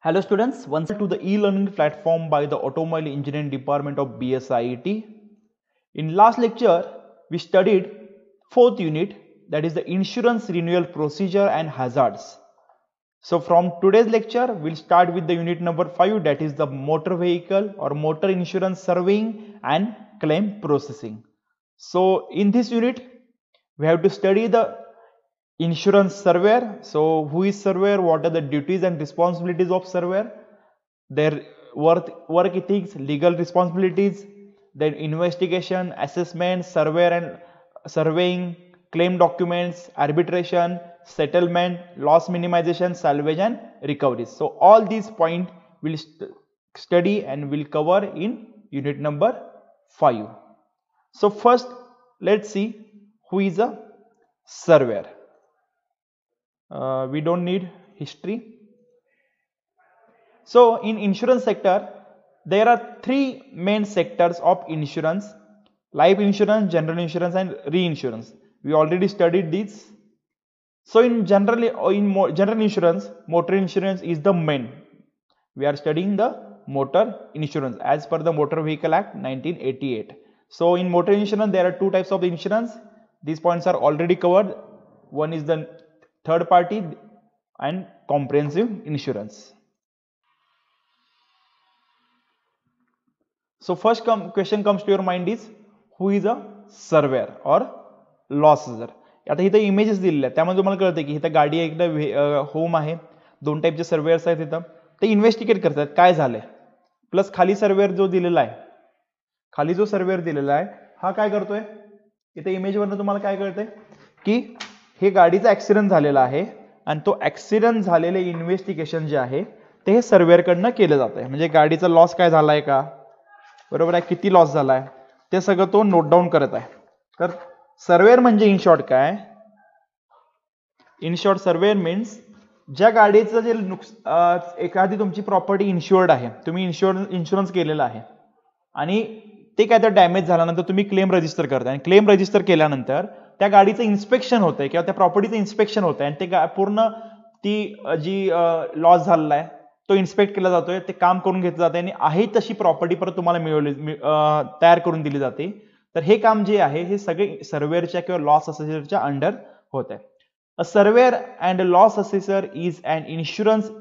Hello students, once to the e-learning platform by the Automobile Engineering Department of BSIET. In last lecture, we studied fourth unit, that is the insurance renewal procedure and hazards. So from today's lecture, we'll start with the unit number 5, that is the motor vehicle or motor insurance surveying and claim processing. So in this unit, we have to study the insurance surveyor. So who is surveyor, what are the duties and responsibilities of surveyor, their work ethics, legal responsibilities, then investigation, assessment, surveyor and surveying, claim documents, arbitration, settlement, loss minimization, salvage and recovery. So all these points will study and will cover in unit number 5. So first let's see who is a surveyor. We don't need history. So in insurance sector, there are three main sectors of insurance: life insurance, general insurance and reinsurance. We already studied these. So in general insurance, motor insurance is the main. We are studying the motor insurance as per the Motor Vehicle Act 1988. So in motor insurance, there are two types of insurance. These points are already covered. One is the third party and comprehensive insurance. So first question comes to your mind is, who is a surveyor or law assessor? आता इथे images दिलेले आहेत, त्यामुळे तुम्हाला कळते की इथे गाडी आहे, इकडे होम आहे, दोन टाईपचे सर्वेयर्स आहेत. इथं ते इन्व्हेस्टिगेट करतात काय झालंय. प्लस खाली सर्वेयर जो दिलेला आहे, खाली जो सर्वेयर दिलेला आहे हा काय करतोय, इथे इमेजवरनं तुम्हाला काय कळतंय की हे गाडीचा ऍक्सिडेंट झालेला आहे आणि तो ऍक्सिडेंट झालेले इन्व्हेस्टिगेशन जे आहे ते हे सर्वेयर कडनं केलं जात आहे. म्हणजे गाडीचा लॉस काय झालाय का, बरोबर आहे, किती लॉस झालाय ते सगळं तो नोट डाऊन करत आहे. तर सर्वेयर म्हणजे इन शॉर्ट काय, इन शॉर्ट सर्वेयर मीन्स ज्या गाडीचं जे एखादी तुमची प्रॉपर्टी इन्शुअर्ड आहे, तुम्ही इन्शुरन्स केलेला आहे आणि ते काय तर डॅमेज झाल्यानंतर तुम्ही क्लेम रजिस्टर करता आणि क्लेम रजिस्टर केल्यानंतर त्या गाडीचं इन्स्पेक्शन होतंय किंवा त्या प्रॉपर्टीचं इन्स्पेक्शन होतंय आणि ते पूर्ण ती जी लॉस झालेला आहे तो इन्स्पेक्ट केला जातोय, ते काम करून घेतलं जाते आणि आहे तशी प्रॉपर्टी परत तुम्हाला तयार करून दिली जाते. तर हे काम जे आहे हे सगळे सर्वेयरच्या किंवा लॉस असेसरच्या अंडर होत आहे. A surveyor and loss assessor is an insurance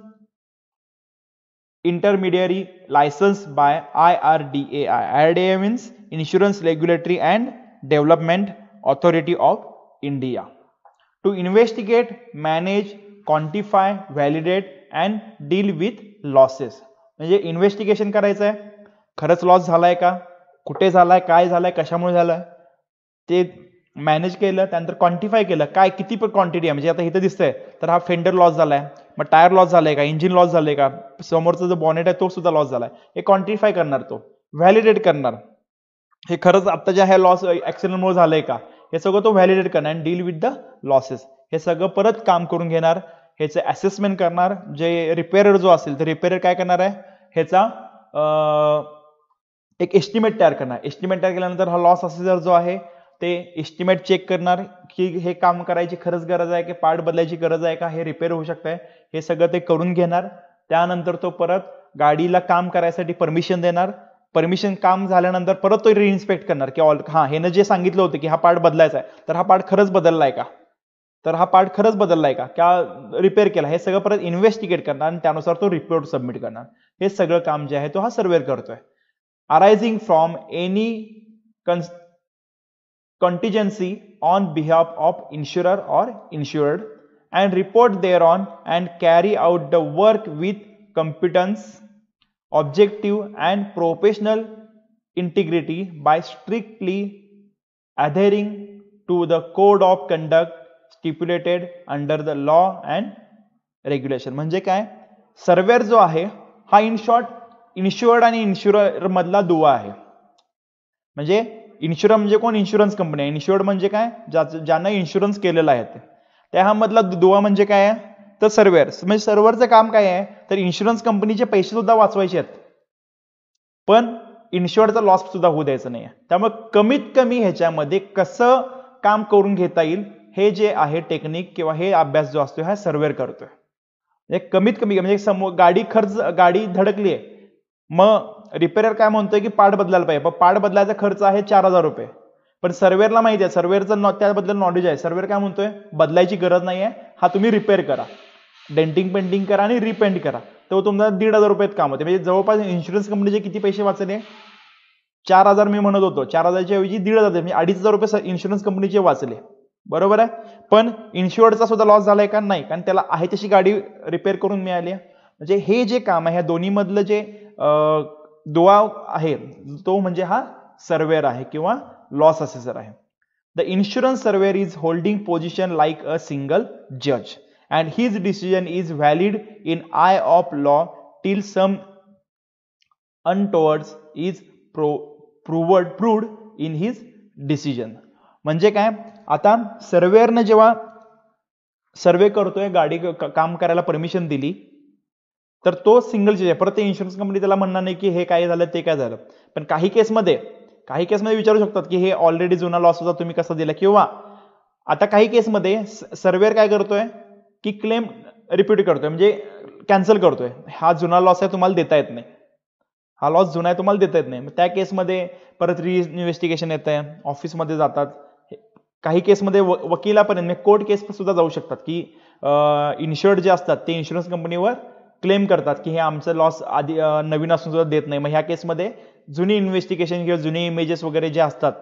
intermediary licensed by IRDAI. IRDAI means Insurance Regulatory and Development Authority of India. To investigate, manage, quantify, validate and deal with losses. म्हणजे investigation करायचं आहे, खरंच loss झालाय का, कुठे झालाय, काय झालाय, कशामुळे झालाय, ते मॅनेज केलं, त्यानंतर क्वांटिफाय केलं काय किती क्वांटिटी आहे. म्हणजे आता इथं दिसतंय तर हा फेंडर लॉस झालाय, मग टायर लॉस झालाय का, इंजिन लॉस झालंय का, समोरचा जो बॉनेट आहे तो सुद्धा लॉस झालाय, हे क्वांटिफाय करणार, तो व्हॅलिडेट करणार, हे खरंच आता जे आहे लॉस ऍक्सिडेंटमुळे झालंय का, हे सगळं तो व्हॅलिडेट करणार आणि डील विथ द लॉसेस, हे सगळं परत काम करून घेणार, ह्याचे असेसमेंट करणार. जे रिपेअरर जो असेल तर रिपेअरर काय करणार आहे, ह्याचा एक एस्टिमेट तयार करणार. एस्टिमेट तयार केल्यानंतर हा लॉस असेसर जो आहे ते एस्टिमेट चेक करणार की हे काम करायची खरंच गरज आहे की पार्ट बदलायची गरज आहे का, हे रिपेअर होऊ शकतंय, हे सगळं ते करून घेणार. त्यानंतर तो परत गाडीला काम करायसाठी परमिशन देणार. परमिशन काम झाल्यानंतर परत तो रिइन्स्पेक्ट करणार की हा हेनं जे सांगितलं होतं की हा पार्ट बदलायचा आहे तर हा पार्ट खरंच बदललाय का, तर हा पार्ट खरंच बदललाय का, क्या रिपेअर केला, हे सगळं परत इन्व्हेस्टिगेट करणार आणि त्यानुसार तो रिपोर्ट सबमिट करणार. हे सगळं काम जे आहे तो हा सर्वेयर करतोय. Arising from any contingency on behalf of insurer or insured and report thereon and carry out the work with competence, objective and professional integrity by strictly adhering to the code of conduct stipulated under the law and regulation. म्हणजे काय, surveyor जो आहे हा in short insured आणि insurer मधला दुवा आहे. म्हणजे इन्शुरर म्हणजे कोण, इन्शुरन्स कंपनी आहे. इन्शुअर्ड म्हणजे काय, ज्यांना इन्शुरन्स केलेला आहे त्या हा मधला दुवा म्हणजे काय आहे तर सर्वेयर. म्हणजे सर्व्हरचं काम काय आहे तर इन्शुरन्स कंपनीचे पैसे सुद्धा वाचवायचे आहेत पण इन्शुअर्डचा लॉस सुद्धा होऊ द्यायचा नाही. त्यामुळे कमीत कमी ह्याच्यामध्ये कसं काम करून घेता येईल हे जे आहे टेक्निक किंवा हे अभ्यास जो असतो हा सर्वेयर करतोय. कमीत कमी म्हणजे गाडी धडकली आहे, मग रिपेअर काय म्हणतोय की पार्ट बदलायला पाहिजे, पण पार्ट बदलायचा खर्च आहे 4,000 रुपये. पण सर्वेअरला माहिती आहे, सर्वेअरचं त्याबद्दल नॉलेज आहे, सर्वेअर काय म्हणतोय बदलायची गरज नाही आहे, हा तुम्ही रिपेअर करा, डेंटिंग पेंटिंग करा आणि रिपेंट करा, तो तुम्हाला 1,500 रुपयात काम होते. म्हणजे जवळपास इन्शुरन्स कंपनीचे किती पैसे वाचले, 4,000 मी म्हणत होतो, 4,000च्या ऐवजी 1,500 म्हणजे 2,500 रुपये इन्शुरन्स कंपनीचे वाचले. बरोबर आहे. पण इन्शुअर्डचा सुद्धा लॉस झालाय का, नाही, कारण त्याला आहे तशी गाडी रिपेअर करून मिळाली. म्हणजे हे जे काम आहे, ह्या दोन्ही मधलं जे दुवा आहे तो म्हणजे हा सर्वेअर आहे किंवा लॉस असेसर आहे. The insurance surveyor is holding position like a single जज and his decision is valid in eye of law till some untowards is proved in his decision. म्हणजे काय, आता सर्वेअरनं जेव्हा सर्वे करतोय, गाडी काम करायला परमिशन दिली, तर तो सिंगल जज आहे. परत ते इन्शुरन्स कंपनी त्याला म्हणणार नाही की हे काय झालं ते काय झालं. पण काही केसमध्ये विचारू शकतात की हे ऑलरेडी जुना लॉस होता, तुम्ही कसा दिला, किंवा आता काही केसमध्ये सर्वेअर काय करतोय की क्लेम रिपीट करतोय, म्हणजे कॅन्सल करतोय, हा जुना लॉस आहे, तुम्हाला देता येत नाही, हा लॉस जुना आहे, तुम्हाला देता येत नाही. त्या केसमध्ये परत इन्व्हेस्टिगेशन येत आहे, ऑफिसमध्ये जातात. काही केसमध्ये वकिलापर्यंत कोर्ट केस सुद्धा जाऊ शकतात की इन्शुअर्ड जे असतात ते इन्शुरन्स कंपनीवर क्लेम करतात की हे आमचं लॉस आधी नवीन असून सुद्धा देत नाही. मग ह्या केसमध्ये जुनी इन्व्हेस्टिगेशन किंवा जुने इमेजेस वगैरे जे असतात,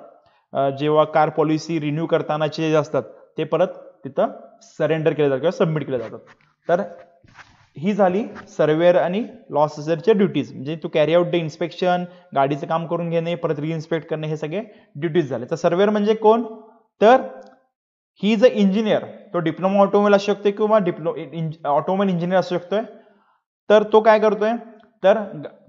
जेव्हा कार पॉलिसी रिन्यू करतानाचे जे असतात ते परत तिथं सरेंडर केले जातात किंवा सबमिट केले जातात. तर ही झाली सर्वेअर आणि लॉस असेसरच्या ड्युटीज. म्हणजे to carry out the inspection, गाडीचं काम करून घेणे, परत रिइन्स्पेक्ट करणे, हे सगळे ड्युटीज झाले. तर सर्वेअर म्हणजे कोण, तर ही इज अ इंजिनियर. तो डिप्लोमा ऑटोमोबाईल असू शकतो किंवा ऑटोमोबाईल इंजिनियर असू शकतोय. तर तो काय करतोय, तर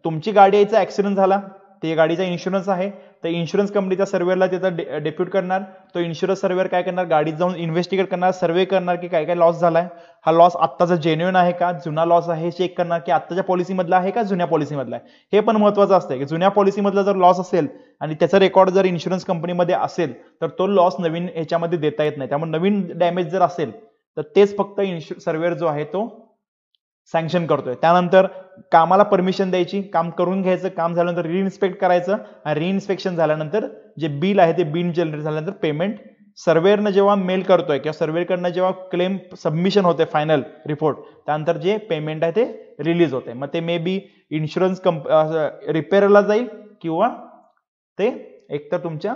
तुमची गाडी याचा ऍक्सिडेंट झाला, ते गाडीचा इन्शुरन्स आहे, तर इन्शुरन्स कंपनीच्या सर्वेअरला तिथं डेप्यूट करणार. तो इन्शुरन्स सर्वेअर काय करणार, गाडीत जाऊन इन्व्हेस्टिगेट करणार, सर्वे करणार की काय काय लॉस झालाय, हा लॉस आत्ताचा जेन्युइन आहे का, जुना लॉस आहे, चेक करणार की आत्ताच्या पॉलिसीमधला आहे का जुन्या पॉलिसीमधला आहे. हे पण महत्वाचं असतं की जुन्या पॉलिसीमधला जर लॉस असेल आणि त्याचा रेकॉर्ड जर इन्शुरन्स कंपनीमध्ये असेल तर तो लॉस नवीन ह्याच्यामध्ये देता येत नाही. त्यामुळे नवीन डॅमेज जर असेल तर तेच फक्त सर्वेअर जो आहे तो सँक्शन करतोय. त्यानंतर कामाला परमिशन द्यायची, काम करून घ्यायचं, काम झाल्यानंतर रिइन्स्पेक्ट करायचं, आणि रिइन्स्पेक्शन झाल्यानंतर जे बिल आहे ते बिल जनरेट झाल्यानंतर पेमेंट सर्वेअरनं जेव्हा मेल करतोय किंवा सर्वेअरकडनं जेव्हा क्लेम सबमिशन होते फायनल रिपोर्ट, त्यानंतर जे पेमेंट आहे ते रिलीज होते. मग ते मे बी इन्शुरन्स रिपेअरला जाईल किंवा ते एकतर तुमच्या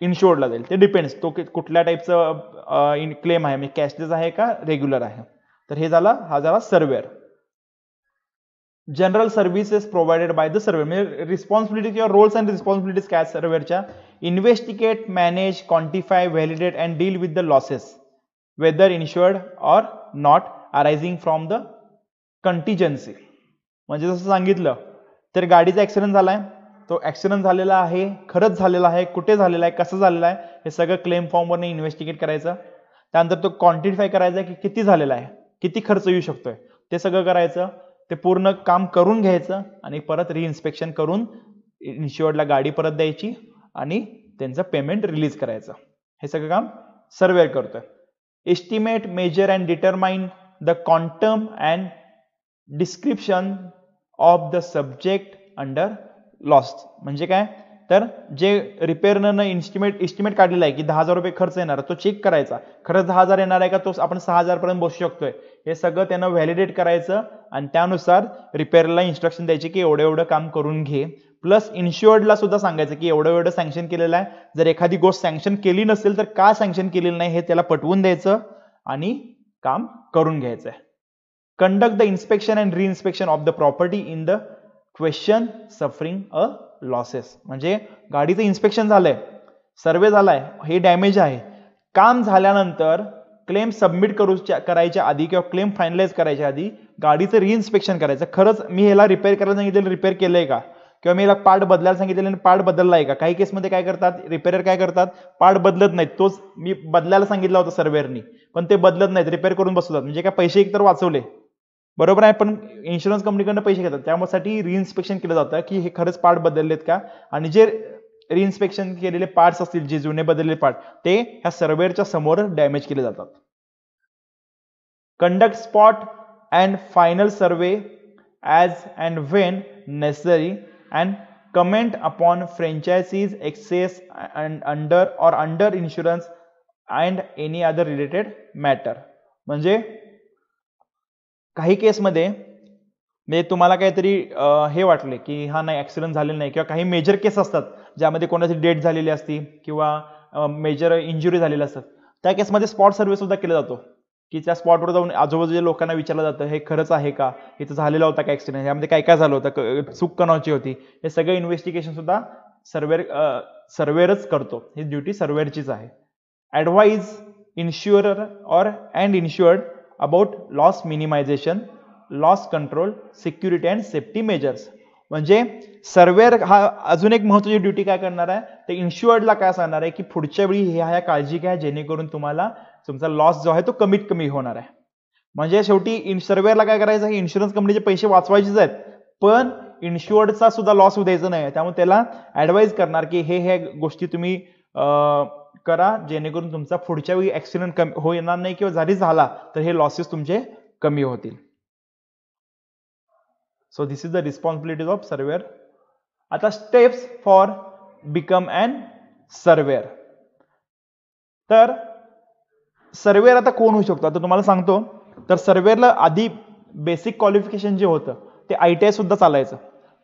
इन्शुअर्डला जाईल, ते डिपेंड्स तो कुठल्या टाईपचं क्लेम आहे, म्हणजे कॅशलेस आहे का रेग्युलर आहे. तर हे हा झाला surveyor. General services provided by the surveyor, म्हणजे रिस्पॉन्सिबिलिटी किंवा रोल्स अँड रिस्पॉन्सिबिलिटीज काय सर्वेअरच्या, investigate, manage, quantify, validate and deal with the losses whether insured or not arising from the contingency. म्हणजे जसं सांगितलं तर गाडीचा ऍक्सिडेंट झालाय, तो ऍक्सिडेंट झालेला आहे, खरंच झालेला आहे, कुठे झालेला आहे, कसं झालेला आहे, हे सगळं क्लेम फॉर्मवरनं इन्व्हेस्टिगेट करायचं. त्यानंतर तो क्वांटिफाय करायचा की किती झालेला आहे, किती खर्च येऊ शकतोय, ते सगळं करायचं. ते पूर्ण काम करून घ्यायचं आणि परत रिइन्स्पेक्शन करून इन्शुअर्डला गाडी परत द्यायची आणि त्यांचं पेमेंट रिलीज करायचं. हे सगळं काम सर्वेअर करतोय. Estimate, measure and determine the quantum and description of the subject under loss. म्हणजे काय, तर जे रिपेअरनं इस्टिमेट काढलेला आहे की 10,000 रुपये खर्च येणार, तो चेक करायचा, खरंच 10,000 येणार आहे का, तो आपण 6,000 पर्यंत बसू शकतोय, हे सगळं त्यानं व्हॅलिडेट करायचं आणि त्यानुसार रिपेअरला इन्स्ट्रक्शन द्यायचे की एवढं काम करून घे. प्लस इन्शुअर्डला सुद्धा सांगायचं की एवढं सँक्शन केलेलं आहे, जर एखादी गोष्ट सँक्शन केली नसेल तर का सँक्शन केलेलं नाही हे त्याला पटवून द्यायचं आणि काम करून घ्यायचं. Conduct the inspection and reinspection of the property in the question suffering a losses. म्हणजे गाडीचं इन्स्पेक्शन झालंय, सर्वे झालाय, हे डॅमेज आहे, काम झाल्यानंतर क्लेम सबमिट करायच्या आधी किंवा क्लेम फायनलाइज करायच्या आधी गाडीचं रिइन्स्पेक्शन करायचं. खरंच मी ह्याला रिपेअर करायला सांगितलेलं रिपेअर केलंय का, किंवा मी याला पार्ट बदलायला सांगितलेलं पार्ट बदललाय का. काही केसमध्ये काय करतात, रिपेअर काय करतात, पार्ट बदलत नाहीत, तोच मी बदलायला सांगितला होता सर्वेअरनी पण ते बदलत नाहीत, रिपेअर करून बसवतात. म्हणजे काय, पैसे एकतर वाचवले, बरोबर आहे, पण इन्शुरन्स कंपनीकडनं पैसे घेतात. त्यामुळे रिइन्स्पेक्शन केलं जातं की हे खरंच पार्ट बदललेत का, आणि जे रिइन्स्पेक्शन केलेले पार्ट्स असतील, जे जुने बदललेले पार्ट, ते ह्या सर्वेअरच्या समोर डॅमेज केले जातात. Conduct spot and final survey as and when necessary and comment upon franchisees excess and under insurance and any other related matter. म्हणजे काही केसमध्ये म्हणजे तुम्हाला काहीतरी हे वाटले की हा नाही ऍक्सिडेंट झालेला नाही किंवा काही मेजर केस असतात ज्यामध्ये कोणाची डेथ झालेली असती किंवा मेजर इंजुरी झालेली असतात, त्या केसमध्ये स्पॉट सर्व्हे सुद्धा केला जातो की त्या स्पॉटवर जाऊन आजूबाजूच्या लोकांना विचारलं जातं हे खरंच आहे का, इथं झालेला होता का ऍक्सिडेंट, यामध्ये काय काय झालं होतं, चूक कोणाची होती, हे सगळं इन्व्हेस्टिगेशन सुद्धा सर्वेअरच करतो. ही ड्युटी सर्वेअरचीच आहे. Advise insurer and insured about loss minimisation, loss control, security and safety measures. म्हणजे सर्वेअर हा अजून एक महत्त्वाची ड्युटी काय करणार आहे, ते इन्शुअर्डला काय सांगणार आहे की पुढच्या वेळी ह्या काळजी घ्या जेणेकरून तुम्हाला तुमचा लॉस जो आहे तो कमीत कमी होणार आहे. म्हणजे शेवटी सर्वेअरला काय करायचं आहे, इन्शुरन्स कंपनीचे पैसे वाचवायचेच आहेत, पण इन्शुअर्डचा सुद्धा लॉस होऊ द्यायचा नाही. त्यामुळे त्याला ऍडवाइज करणार की हे गोष्टी तुम्ही करा जेणेकरून तुमचा पुढच्या वेळी ऍक्सिडेंट होणार नाही किंवा जरी झाला तर हे लॉसेस तुमचे कमी होतील. So this is the responsibilities of surveyor. आता steps for become an surveyor. तर सर्वेअर आता कोण होऊ शकतो, आता तुम्हाला सांगतो. तर सर्वेअरला आधी बेसिक क्वालिफिकेशन जे होतं ते ITI सुद्धा चालायचं.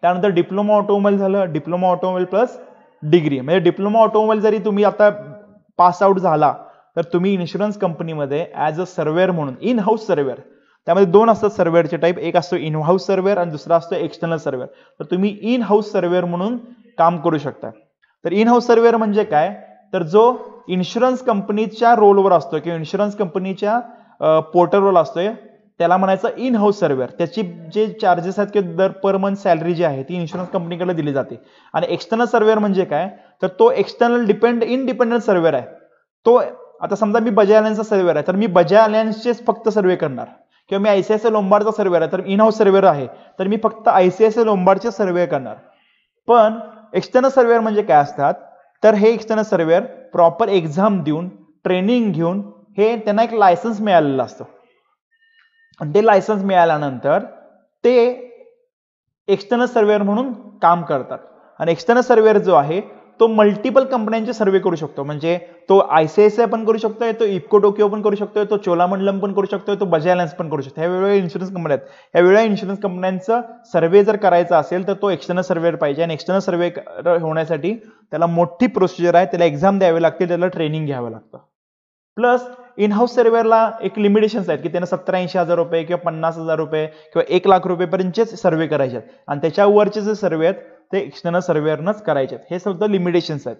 त्यानंतर डिप्लोमा ऑटोमोबाईल झालं, डिप्लोमा ऑटोमोबाईल प्लस डिग्री. म्हणजे डिप्लोमा ऑटोमोबाईल जरी तुम्ही आता पास आउट झाला तर तुम्ही इन्शुरन्स कंपनीमध्ये ऍज अ सर्वेअर म्हणून इन हाऊस सर्वेअर, त्यामध्ये दोन असतात सर्वेअरचे टाईप, एक असतो इन हाऊस सर्वेअर आणि दुसरा असतो एक्सटर्नल सर्वेअर. तर तुम्ही इन हाऊस सर्वेअर म्हणून काम करू शकता. तर इन हाऊस सर्वेअर म्हणजे काय, तर जो इन्शुरन्स कंपनीच्या रोलवर असतो किंवा इन्शुरन्स कंपनीच्या पोर्टलवर असतोय त्याला म्हणायचं इन हाऊस सर्वेअर. त्याची जे चार्जेस आहेत किंवा दर पर मंथ सॅलरी जी आहे ती इन्शुरन्स कंपनीकडे दिली जाते. आणि एक्सटर्नल सर्वेअर म्हणजे काय, तर तो एक्सटर्नल इंडिपेंडंट सर्वेअर आहे. तो आता समजा मी बजाज अलायन्सचा सर्वेअर आहे तर मी बजाज अलायन्सचेच फक्त सर्वे करणार, किंवा मी ICICI लोंबार्डचा सर्वेअर आहे तर इन हाऊस सर्वेअर आहे तर मी फक्त ICICI लोंबार्डचे सर्वे करणार. पण एक्सटर्नल सर्वेअर म्हणजे काय असतात, तर हे एक्सटर्नल सर्वेअर प्रॉपर एक्झाम देऊन ट्रेनिंग घेऊन हे त्यांना एक लायसन्स मिळालेलं असतं. आणि ते लायसन्स मिळाल्यानंतर ते एक्सटर्नल सर्वेअर म्हणून काम करतात. आणि एक्सटर्नल सर्वेअर जो आहे तो मल्टिपल कंपन्यांचे सर्वे करू शकतो. म्हणजे तो ICICI पण करू शकतोय, तो इफ्को टोकियो पण करू शकतोय, तो चोलामंडलम पण करू शकतोय, तो बजाज अलायन्स पण करू शकतो. ह्या वेगवेगळ्या इन्शुरन्स कंपन्या आहेत. ह्या वेगळ्या इन्शुरन्स कंपन्यांचा सर्वे जर करायचा असेल तर तो एक्सटर्नल सर्वेअर पाहिजे. आणि एक्सटर्नल सर्वे होण्यासाठी त्याला मोठी प्रोसिजर आहे, त्याला एक्झाम द्यावी लागते, त्याला ट्रेनिंग घ्यावं लागतं. प्लस इन हाऊस सर्वेअरला एक लिमिटेशन्स आहेत की त्यांना 70-80 रुपये किंवा 50,000 रुपये किंवा 1,00,000 रुपयेपर्यंतचे सर्वे करायचे आहेत. आणि त्याच्यावरचे जे सर्वे आहेत ते एक्सटर्नल सर्वेअरनंच करायचे आहेत. हे सुद्धा लिमिटेशन्स आहेत.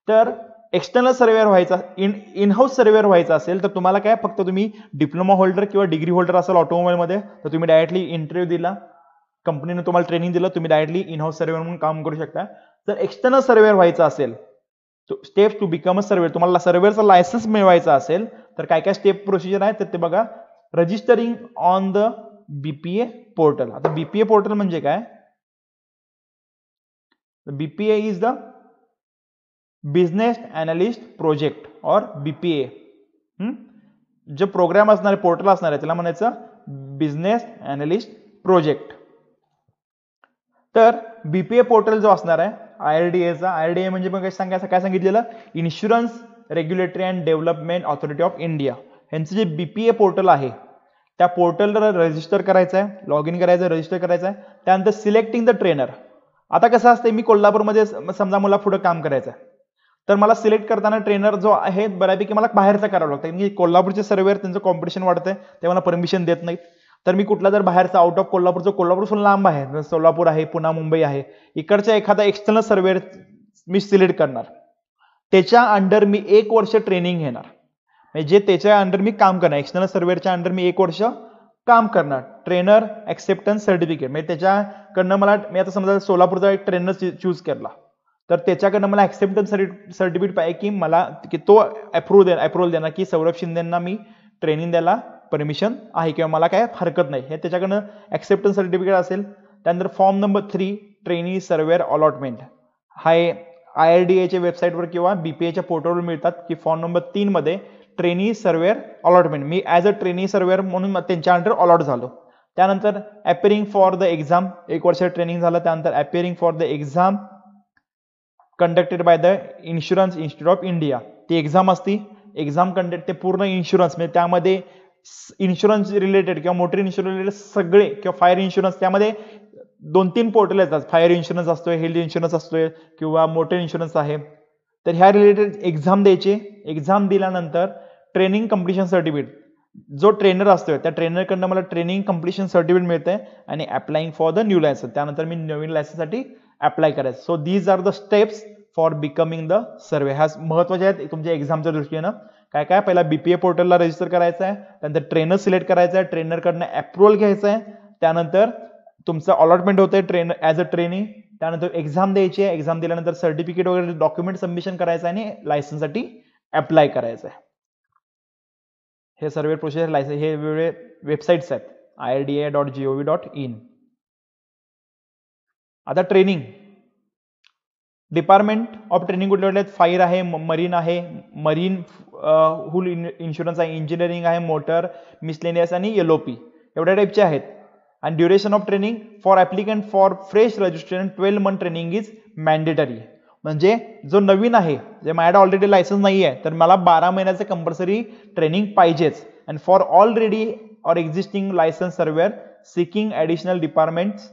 तर एक्सटर्नल सर्वेअर व्हायचा, इन हाऊस सर्वेअर व्हायचा असेल तर तुम्हाला काय, फक्त तुम्ही डिप्लोमा होल्डर किंवा डिग्री होल्डर असेल ऑटोमोबाईलमध्ये तर तुम्ही डायरेक्टली इंटरव्ह्यू दिला, कंपनीने तुम्हाला ट्रेनिंग दिलं, तुम्ही डायरेक्टली इन हाऊस सर्वेअर म्हणून काम करू शकता. जर एक्सटर्नल सर्वेअर व्हायचा असेल, steps to become a surveyor, तुम्हाला सर्वेअरचा लायसन्स मिळवायचा असेल तर काय काय स्टेप प्रोसिजर आहे तर ते बघा. Registering on the BPA portal. आता BPA पोर्टल म्हणजे काय, BPA is the business analyst project और BPA. जो प्रोग्राम असणार आहे, पोर्टल असणार आहे त्याला म्हणायचं बिझनेस अनालिस्ट प्रोजेक्ट. तर BPA पोर्टल जो असणार आहे IRDA म्हणजे मग काय सांगितलेलं, insurance regulatory and development authority of India. यांचं जे BPA पोर्टल आहे त्या पोर्टलला रजिस्टर करायचं आहे, लॉग इन करायचं, रजिस्टर करायचं आहे. त्यानंतर सिलेक्टिंग द ट्रेनर. आता कसं असतं, मी कोल्हापूरमध्ये समजा मला पुढे काम करायचं आहे तर मला सिलेक्ट करताना ट्रेनर जो आहे बऱ्यापैकी मला बाहेरचा करावं लागतं. मी कोल्हापूरचे सर्वेअर त्यांचं कॉम्पिटिशन वाढतंय ते मला परमिशन देत नाहीत. तर मी कुठला जर बाहेरचा आउट ऑफ कोल्हापूरचं, कोल्हापूरपासून लांब आहे, सोलापूर आहे, पुणे, मुंबई आहे, इकडच्या एखादा एक्सटर्नल सर्वेअर मी सिलेक्ट करणार. त्याच्या अंडर मी 1 वर्ष ट्रेनिंग घेणार. म्हणजे जे त्याच्या अंडर मी काम करणार, एक्सटर्नल सर्वेअरच्या अंडर मी 1 वर्ष काम करणार. ट्रेनर ऍक्सेप्टन्स सर्टिफिकेट, म्हणजे त्याच्याकडनं मला, मी आता समजा सोलापूरचा एक ट्रेनर चूज केला तर त्याच्याकडनं मला ऍक्सेप्टन्स सर्टिफिकेट पाहिजे की मला की तो अप्रूव्हल देणार की सौरभ शिंदेना मी ट्रेनिंग द्यायला परमिशन आहे किंवा मला काय हरकत नाही, हे त्याच्याकडनं ऍक्सेप्टन्स सर्टिफिकेट असेल. त्यानंतर form number 3 trainee surveyor allotment. हा IRDAच्या वेबसाईटवर किंवा BPAच्या पोर्टलवर मिळतात की फॉर्म नंबर 3 मध्ये trainee surveyor allotment, me as a trainee surveyor म्हणून त्यांच्या अंडर अलॉट झालो. त्यानंतर अपिअरिंग फॉर द एक्झाम, 1 वर्ष ट्रेनिंग झालं. त्यानंतर appearing for the exam conducted by the insurance institute of India, ती एक्झाम असती. एक्झाम कंडक्ट ते पूर्ण इन्शुरन्स म्हणजे त्यामध्ये इन्शुरन्स रिलेटेड किंवा मोटर इन्शुरन्स रिलेटेड सगळे किंवा फायर इन्शुरन्स, त्यामध्ये 2-3 पोर्टल येतात. फायर इन्शुरन्स असतोय, हेल्थ इन्शुरन्स असतोय किंवा मोटर इन्शुरन्स आहे. तर ह्या रिलेटेड एक्झाम द्यायची. एक्झाम दिल्यानंतर ट्रेनिंग कम्प्लिशन सर्टिफिकेट, जो ट्रेनर असतोय त्या ट्रेनरकडनं मला ट्रेनिंग कम्प्लिशन सर्टिफिकेट मिळतंय आणि applying for the new licence, त्यानंतर मी नवीन लायसन्ससाठी अप्लाय करायचं. So these are the steps for becoming the survey. ह्या महत्वाच्या आहेत तुमच्या एक्झामच्या दृष्टीनं. काय काय, पहिला बीपीए पोर्टलला रजिस्टर करायचं आहे, त्यानंतर ट्रेनर सिलेक्ट करायचा आहे, ट्रेनरकडनं अप्रुव्हल घ्यायचं आहे, त्यानंतर तुमचं अलॉटमेंट होतंय ट्रेनर ॲज अ ट्रेनी, त्यानंतर एक्झाम द्यायची आहे. एक्झाम दिल्यानंतर सर्टिफिकेट वगैरे डॉक्युमेंट सबमिशन करायचं आहे आणि लायसन्ससाठी अप्लाय करायचं आहे. हे सर्वे प्रोसेस लायसन्स हे वेगवेगळे वेबसाईट्स आहेत, irda.gov.in. आता ट्रेनिंग डिपार्टमेंट ऑफ ट्रेनिंग कुठले कुठले आहेत? फायर आहे, मरीन आहे, मरीन हुल इन्शुरन्स आहे, इंजिनिअरिंग आहे, मोटर, मिसलेनियस आणि LOP एवढ्या टाईपचे आहेत. आणि duration of training for applicant for fresh registration 12 month training is mandatory. म्हणजे जो नवीन आहे, जे माझ्याकडे ऑलरेडी लायसन्स नाही आहे, तर मला 12 महिन्याचं कंपल्सरी ट्रेनिंग पाहिजेच. And for already or existing licence surveyor seeking additional departments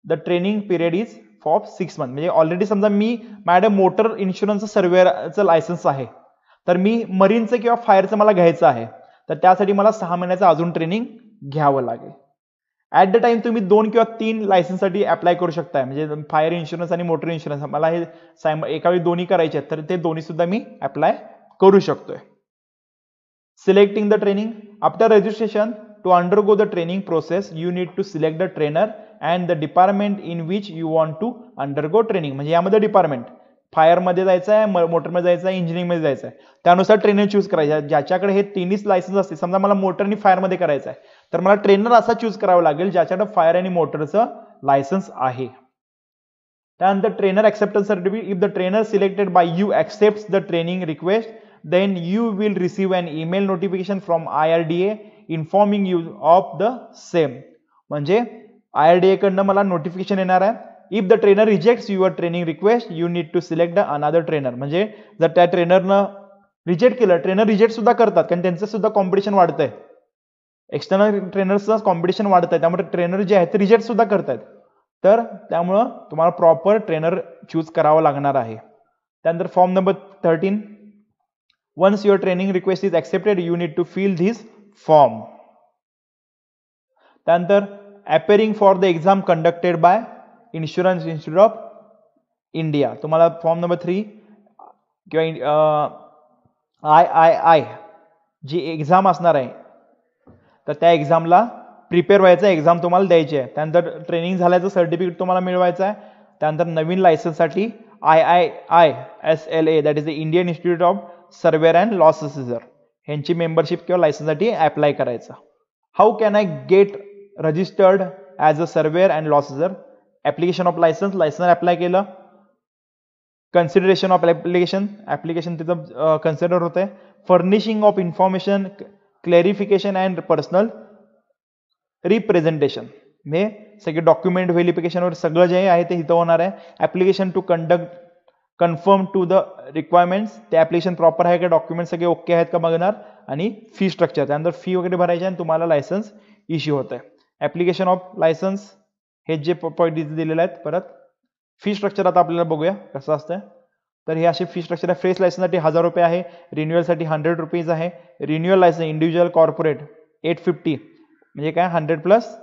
the training period is for 6 month. म्हणजे ऑलरेडी समजा माझ्याकडे मोटर इन्शुरन्स सर्वेअरचं लायसन्स आहे, तर मी मरीनचं किंवा फायरचं मला घ्यायचं आहे, तर त्यासाठी मला 6 महिन्याचं अजून ट्रेनिंग घ्यावं लागेल. ॲट द टाइम तुम्ही 2 किंवा 3 लायसन्ससाठी अप्लाय करू शकताय. म्हणजे फायर इन्शुरन्स आणि मोटर इन्शुरन्स मला हे एका वेळी दोन्ही करायचे आहेत, तर ते दोन्ही सुद्धा मी अप्लाय करू शकतोय. Selecting the training after registration to undergo the training process you need to select the trainer and the department in which you want to undergo training. म्हणजे यामध्ये डिपार्टमेंट फायरमध्ये जायचं आहे, मोटरमध्ये जायचं आहे, इंजिनिअरिंगमध्ये जायचं आहे, त्यानुसार ट्रेनर चूज करायचा. ज्याच्याकडे हे तिन्हीच लायसन्स असते, समजा मला मोटर आणि फायरमध्ये करायचं आहे, तर मला ट्रेनर असा चूज करावा लागेल ज्याच्याकडे फायर आणि मोटरचं लायसन्स आहे. त्यानंतर trainer acceptance certificate. If the trainer selected by you accepts the training request then you will receive an email notification from IRDA informing you of the same. म्हणजे IRDA कडनं मला notification येणार आहे. If the trainer rejects your training request you need to select another trainer. म्हणजे जर त्या ट्रेनरनं reject केलं, ट्रेनर रिजेक्ट सुद्धा करतात कारण त्यांचं सुद्धा कॉम्पिटिशन वाढतंय, एक्सटर्नल ट्रेनर्सचं कॉम्पिटिशन वाढत आहे, त्यामुळे ट्रेनर जे आहेत ते रिजेक्ट सुद्धा करतायत. तर त्यामुळं तुम्हाला प्रॉपर ट्रेनर चूज करावं लागणार आहे. त्यानंतर form number 13. Once your training request is accepted, you need to fill this form. त्यानंतर appearing for the exam conducted by Insurance Institute of India. तुम्हाला फॉर्म नंबर 3 किंवा III जी एक्झाम असणार आहे, तर त्या एक्झामला प्रिपेअर व्हायचं आहे, एक्झाम तुम्हाला द्यायची आहे. त्यानंतर ट्रेनिंग झाल्याचं सर्टिफिकेट तुम्हाला मिळवायचं आहे. त्यानंतर नवीन लायसन्ससाठी IISLA that is the Indian institute of surveyor and loss assessor ह्यांची मेंबरशिप किंवा लायसन्ससाठी अप्लाय करायचं. How can I get registered as a surveyor and loss assessor? Application of licence apply केलं. कन्सिडरेशन ऑफ ॲप्लिकेशन तिथं consider होतंय. Furnishing of information, clarification and personal representation, हे सगळे document व्हेरिफिकेशनवर सगळं जे आहे ते इथं होणार आहे. Application to confirm to the requirements, ते ॲप्लिकेशन प्रॉपर आहे का, डॉक्युमेंट सगळे ओके आहेत का बघणार. आणि फी स्ट्रक्चर, त्यानंतर फी वगैरे भरायची आणि तुम्हाला लायसन्स इश्यू होत आहे. ॲप्लिकेशन ऑफ लायसन्स हे जे पॉईंट दिलेले आहेत. परत फी स्ट्रक्चर आता आपल्याला बघूया कसं असतं. तर हे असे फी स्ट्रक्चर आहे. फ्रेश लायसन्ससाठी 1000 रुपये आहे, रिन्युअलसाठी 100 रुपीज आहे. रिन्युअल लायसन्स इंडिव्हिज्युअल कॉर्पोरेट 850 म्हणजे काय 100 प्लस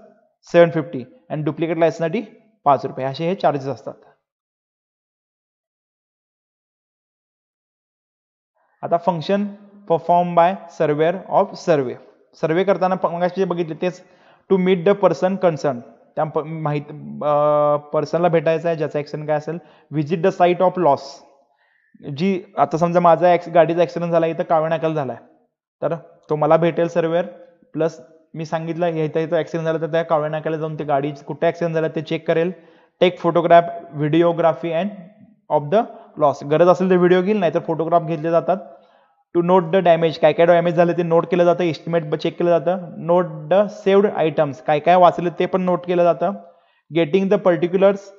750 आणि डुप्लिकेट लायसन्ससाठी 5 रुपये असे हे चार्जेस असतात. आता function perform by surveyor of survey करताना मगाशी बघितले तेच, to meet the person concern, त्या पर्सनला भेटायचं आहे ज्याचा ॲक्सिडेंट काय असेल. Visit the site of loss, जी आता समजा माझा गाडीचा ॲक्सिडेंट झाला इथं कावळे नाक्याला झालाय, तर तो मला भेटेल सर्वेअर. प्लस मी सांगितलं इथं ॲक्सिडेंट झाला तर त्या कावळे नाक्याला जाऊन ते गाडी कुठे ॲक्सिडेंट झाला ते चेक करेल. Take photograph, videography and of the loss, गरज असेल तर व्हिडिओ घेईल, नाहीतर फोटोग्राफ घेतले जातात. टू नोट द डॅमेज, काय काय डॅमेज झाले ते नोट केलं जातं, एस्टिमेट चेक केलं जातं, नोट द सेव्ड आयटम्स, काय काय वाचले ते पण नोट केलं जातं, getting the particulars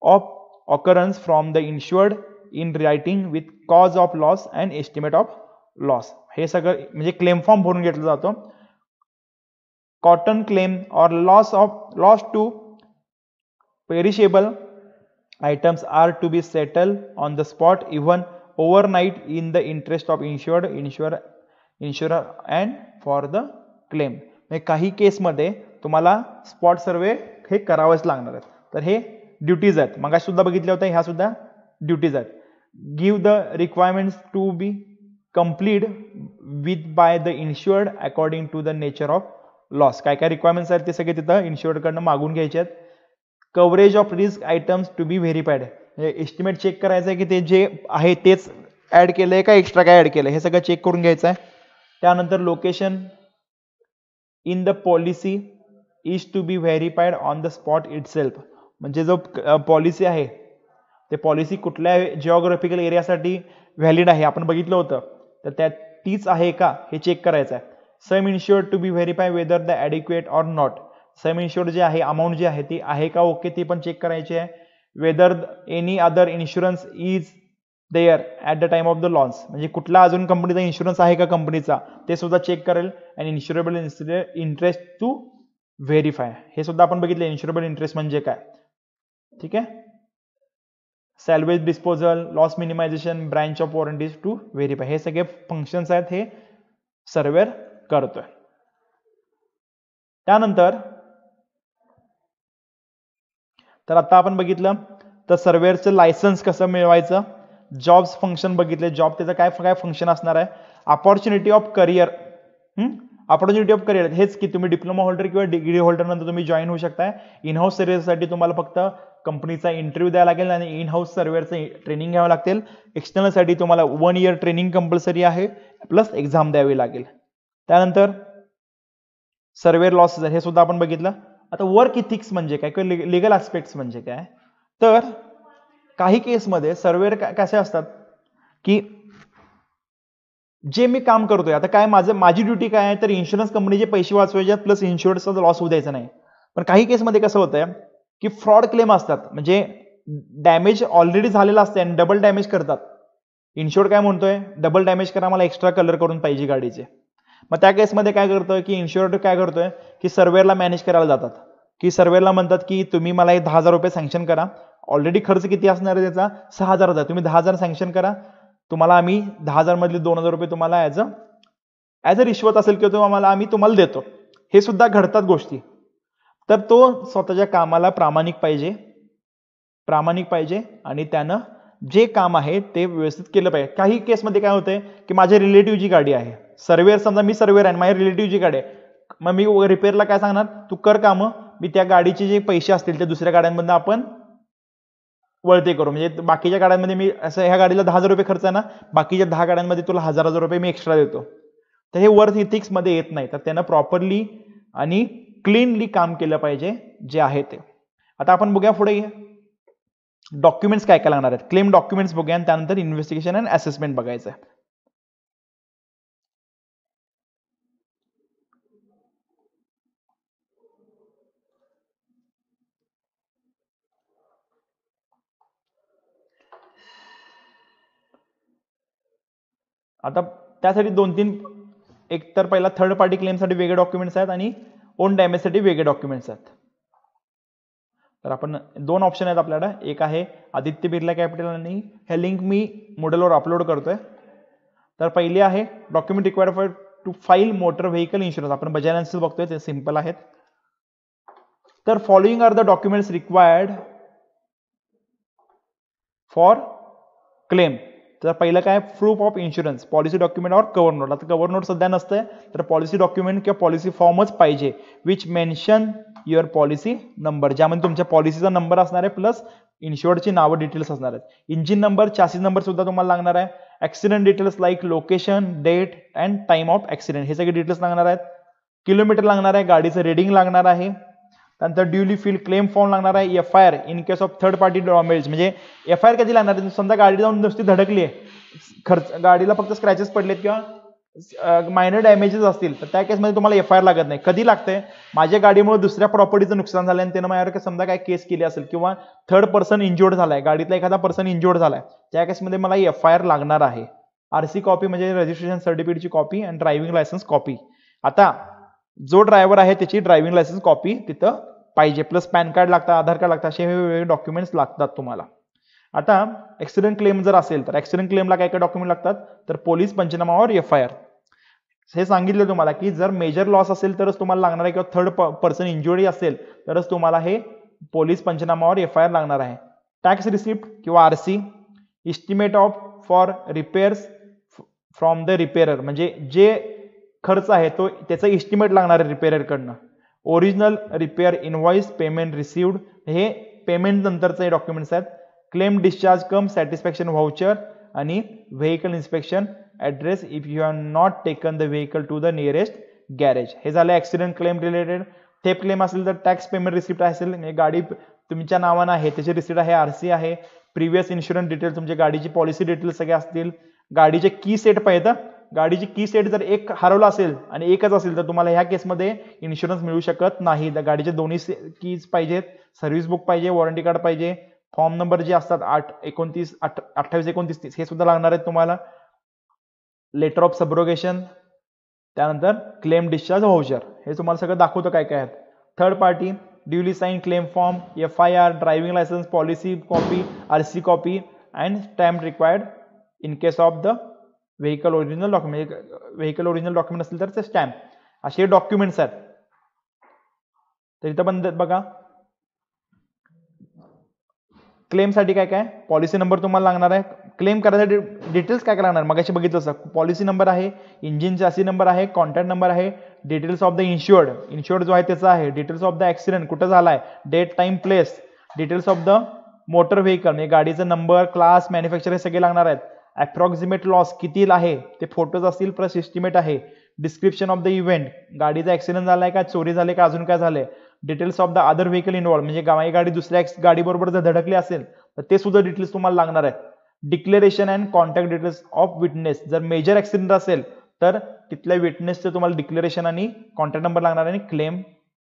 of occurrence from the insured in writing with cause of loss and estimate of loss, हे सगळं म्हणजे क्लेम फॉर्म भरून घेतलं जातो. कॉटन क्लेम और loss to perishable items are to be settled on the spot even overnight in the interest of insurer and for the claim. काही केसमध्ये तुम्हाला स्पॉट सर्वे हे करावेच लागणार आहेत. तर हे ड्युटीज आहेत, मग सुद्धा बघितल्या होत्या, ह्या सुद्धा ड्युटीज आहेत. Give the requirements to be complete with by the insured according to the nature of loss, काय काय रिक्वायरमेंट्स आहेत ते सगळे तिथं इन्शुअर्ड कडनं मागून घ्यायचे आहेत. Coverage of risk items to be verified, म्हणजे एस्टिमेट चेक करायचं आहे की ते जे आहे तेच ऍड केलंय का एक्स्ट्रा काय ऍड केलंय हे सगळं चेक करून घ्यायचं आहे. त्यानंतर location in the policy is to be verified on the spot itself, म्हणजे जो पॉलिसी आहे ते पॉलिसी कुठल्या जिओग्राफिकल एरियासाठी व्हॅलिड आहे आपण बघितलं होतं, तर त्या तीच आहे का हे चेक करायचं आहे. Sum insured to be verify whether the adequate or not, sum insured जे आहे अमाऊंट जी आहे ती आहे का ओके ती पण चेक करायची आहे. Whether any other insurance is there at the time of the launch, म्हणजे कुठला अजून कंपनीचा इन्शुरन्स आहे का कंपनीचा ते सुद्धा चेक करेल. अँड इन्शुरेबल इंटरेस्ट टू व्हेरीफाय, हे सुद्धा आपण बघितलं इन्शुरेबल इंटरेस्ट म्हणजे काय. ठीक आहे. Salvage disposal, loss minimisation, branch of warranties to verify, हे सगळे फंक्शन्स आहेत हे सर्वेअर करतोय. त्यानंतर तर आता आपण बघितलं तर सर्वेअरचं लायसन्स कसं मिळवायचं, जॉब्स फंक्शन बघितले, जॉब त्याचं काय काय फंक्शन असणार आहे. Opportunity of career, opportunity of career हेच की तुम्ही डिप्लोमा होल्डर किंवा डिग्री होल्डर नंतर तुम्ही जॉईन होऊ शकताय. इन हाऊस सर्व्हिससाठी तुम्हाला फक्त कंपनीचा इंटरव्ह्यू द्यावा लागेल आणि इन हाऊस सर्वेअरचं ट्रेनिंग घ्यावं लागेल. एक्सटर्नलसाठी तुम्हाला 1 इयर ट्रेनिंग कंपल्सरी आहे प्लस एक्झाम द्यावी लागेल. त्यानंतर सर्वेअर लॉसेस हे सुद्धा आपण बघितलं. आता वर्क इथिक्स म्हणजे काय किंवा लिगल ऍस्पेक्ट्स म्हणजे काय, तर काही केसमध्ये सर्वेअर कसे असतात की जे मी काम करतोय आता काय माझी ड्युटी काय आहे तर इन्शुरन्स कंपनीचे पैसे वाचवायचे प्लस इन्शुरन्सचा लॉस होऊ द्यायचा नाही. पण काही केसमध्ये कसं होतंय की फ्रॉड क्लेम असतात, म्हणजे डॅमेज ऑलरेडी झालेला असते आणि डबल डॅमेज करतात. इन्शुअर्ड काय म्हणतोय डबल डॅमेज करा, मला एक्स्ट्रा कलर करून पाहिजे गाडीचे. मग त्या केसमध्ये काय करतोय की इन्शुअर्ड काय करतोय की सर्वेअरला मॅनेज करायला जातात, की सर्वेअरला म्हणतात की तुम्ही मला 10,000 रुपये सँक्शन करा, ऑलरेडी खर्च किती असणार आहे त्याचा 6,000 तुम्ही 10,000 सँक्शन करा, तुम्हाला आम्ही 10,000 मधले 2,000 रुपये तुम्हाला ऍज अ रिश्वत असेल किंवा आम्ही तुम्हाला देतो. हे सुद्धा घडतात गोष्टी. तर तो स्वतःच्या कामाला प्रामाणिक पाहिजे आणि त्यानं जे काम आहे ते व्यवस्थित केलं पाहिजे. काही केसमध्ये काय होतंय की माझ्या रिलेटिव्हची गाडी आहे, सर्वेअर समजा मी सर्वेअर आहे, माझ्या रिलेटिव्हची गाडी आहे, मग मी रिपेअरला काय सांगणार तू कर कामं, मी त्या गाडीचे जे पैसे असतील ते दुसऱ्या गाड्यांमधून आपण वळते करू, म्हणजे बाकीच्या गाड्यांमध्ये मी असं ह्या गाडीला 10,000 रुपये खर्च आहे ना, बाकीच्या 10 गाड्यांमध्ये तुला 1,000 रुपये मी एक्स्ट्रा देतो. तर हे वर्थ इथिक्स मध्ये येत नाही. तर त्यानं प्रॉपरली आणि क्लीनली काम केलं पाहिजे जे आहे ते. आता आपण बघूया पुढे डॉक्युमेंट्स काय काय लागणार आहेत. क्लेम डॉक्युमेंट्स बघूया आणि त्यानंतर इन्व्हेस्टिगेशन अँड असेसमेंट बघायचं आहे. आता त्यासाठी 2-3 एक तर पहिला थर्ड पार्टी क्लेमसाठी वेगळे डॉक्युमेंट्स आहेत आणि ओन डॅमेजसाठी वेगळे डॉक्युमेंट्स आहेत. तर आपण 2 ऑप्शन आहेत आपल्याला, एक आहे आदित्य बिर्ला कॅपिटल आणि हे लिंक मी मोडेलवर अपलोड करतोय. तर पहिली आहे document required for to file motor vehicle insurance, आपण बजाज फायनान्स बघतोय ते सिंपल आहेत. तर following are the documents required for claim. तर पहिलं काय proof of insurance, policy document और कव्हर नोट. आता कव्हर नोट सध्या नसतंय तर पॉलिसी डॉक्युमेंट किंवा पॉलिसी फॉर्मच पाहिजे which mention your policy number, ज्यामध्ये तुमच्या पॉलिसीचा नंबर असणार आहे प्लस इन्शुअर्डची नावं डिटेल्स असणार आहेत. इंजिन नंबर, चासीस नंबर सुद्धा तुम्हाला लागणार आहे. Accident details like location, date and time of accident हे सगळे डिटेल्स लागणार आहेत. किलोमीटर लागणार आहे, गाडीचं रेडिंग लागणार आहे. त्यानंतर ड्युली फिल्ड क्लेम फॉर्म लागणार आहे. FIR in case of third party damage, म्हणजे FIR कधी लागणार आहे, समजा गाडी जाऊन नुसती धडकली आहे, खर्च गाडीला फक्त स्क्रॅचेस पडलेत किंवा मायनर डॅमेजेस असतील तर त्या केसमध्ये तुम्हाला FIR लागत नाही. कधी लागतंय, माझ्या गाडीमुळे दुसऱ्या प्रॉपर्टीचं नुकसान झालं आणि त्यानं माझ्यावर समजा काय केस केली असेल किंवा थर्ड पर्सन इंज्युअर्ड झालाय, गाडीतला एखादा पर्सन इंज्युअर्ड झालाय, त्या केसमध्ये मला FIR लागणार आहे. RC कॉपी म्हणजे रजिस्ट्रेशन सर्टिफिकेटची कॉपी आणि ड्रायव्हिंग लायसन्स कॉपी. आता जो ड्रायव्हर आहे त्याची ड्रायव्हिंग लायसन्स कॉपी तिथं पाहिजे, प्लस पॅन कार्ड लागतं, आधार कार्ड लागतं, असे वेगवेगळे डॉक्युमेंट्स लागतात तुम्हाला. आता ऍक्सिडेंट क्लेम जर असेल तर ऍक्सिडेंट क्लेमला काय काय डॉक्युमेंट लागतात, तर पोलीस पंचनामावर FIR. हे सांगितलं तुम्हाला की जर मेजर लॉस असेल तरच तुम्हाला लागणार आहे किंवा थर्ड पर्सन इंजुरी असेल तरच तुम्हाला हे पोलीस पंचनामावर FIR लागणार आहे. टॅक्स रिसिप्ट किंवा RC, estimate of for repairs from the repairer, म्हणजे जे खर्च आहे तो त्याचा इस्टिमेट लागणार आहे रिपेअरर कडनं. Original repair invoice payment received, हे पेमेंट नंतरचे डॉक्युमेंट्स आहेत. Claim discharge cum satisfaction voucher आणि vehicle inspection address if you have not taken the vehicle to the nearest garage. हे झालं accident claim related. Theft claim असेल तर tax payment receipt असेल, म्हणजे गाडी तुमच्या नावानं आहे त्याची रिसिप्ट आहे, RC आहे. प्रिव्हियस इन्शुरन्स डिटेल्स, तुमच्या गाडीची पॉलिसी डिटेल्स सगळे असतील. गाडीचे की सेट पाहिजे, गाडीची की सेट जर एक हरवला असेल आणि एकच असेल तर तुम्हाला ह्या केसमध्ये इन्शुरन्स मिळू शकत नाही. तर गाडीचे दोन्ही कीज पाहिजेत, सर्व्हिस बुक पाहिजे, वॉरंटी कार्ड पाहिजे, फॉर्म नंबर जे असतात 28, 29, 30 हे सुद्धा लागणार आहेत तुम्हाला. लेटर ऑफ सबरोगेशन, त्यानंतर क्लेम डिस्चार्ज व्हाउचर, हे तुम्हाला सगळं दाखवतं काय काय आहेत. Third party duly sign claim form, FIR, driving licence, policy copy, RC copy and stamp required in case of the vehicle original document. Vehicle original document असेल तर ते स्टॅम्प, असे डॉक्युमेंट्स आहेत. तर इथं पण बघा क्लेमसाठी काय काय, पॉलिसी नंबर तुम्हाला लागणार आहे. क्लेम करायसाठी डिटेल्स काय काय लागणार, मगाशी बघितलं असं पॉलिसी नंबर आहे, इंजिन चॅसी नंबर आहे, कॉन्टॅक्ट नंबर आहे, डिटेल्स ऑफ द इन्शुअर्ड जो आहे त्याचा आहे, डिटेल्स ऑफ द ऍक्सिडेंट कुठं झालाय, date time place, details of the motor vehicle म्हणजे गाडीचा नंबर, क्लास, मॅन्युफॅक्चर हे सगळे लागणार आहेत. अप्रॉक्सिमेट लॉस किती आहे ते फोटोज असतील प्लस एस्टिमेट आहे. डिस्क्रिप्शन ऑफ द इव्हेंट, गाडीचा ऍक्सिडेंट झालाय का, चोरी झाले का, अजून काय झालंय. Details of the other vehicle involve, म्हणजे गाडी दुसऱ्या गाडी बरोबर जर धडकली असेल तर ते सुद्धा डिटेल्स तुम्हाला लागणार आहेत. Declaration and contact details of witness, जर मेजर ऍक्सिडेंट असेल तर तिथल्या विटनेसचं तुम्हाला डिक्लेरेशन आणि कॉन्टॅक्ट नंबर लागणार आहे आणि क्लेम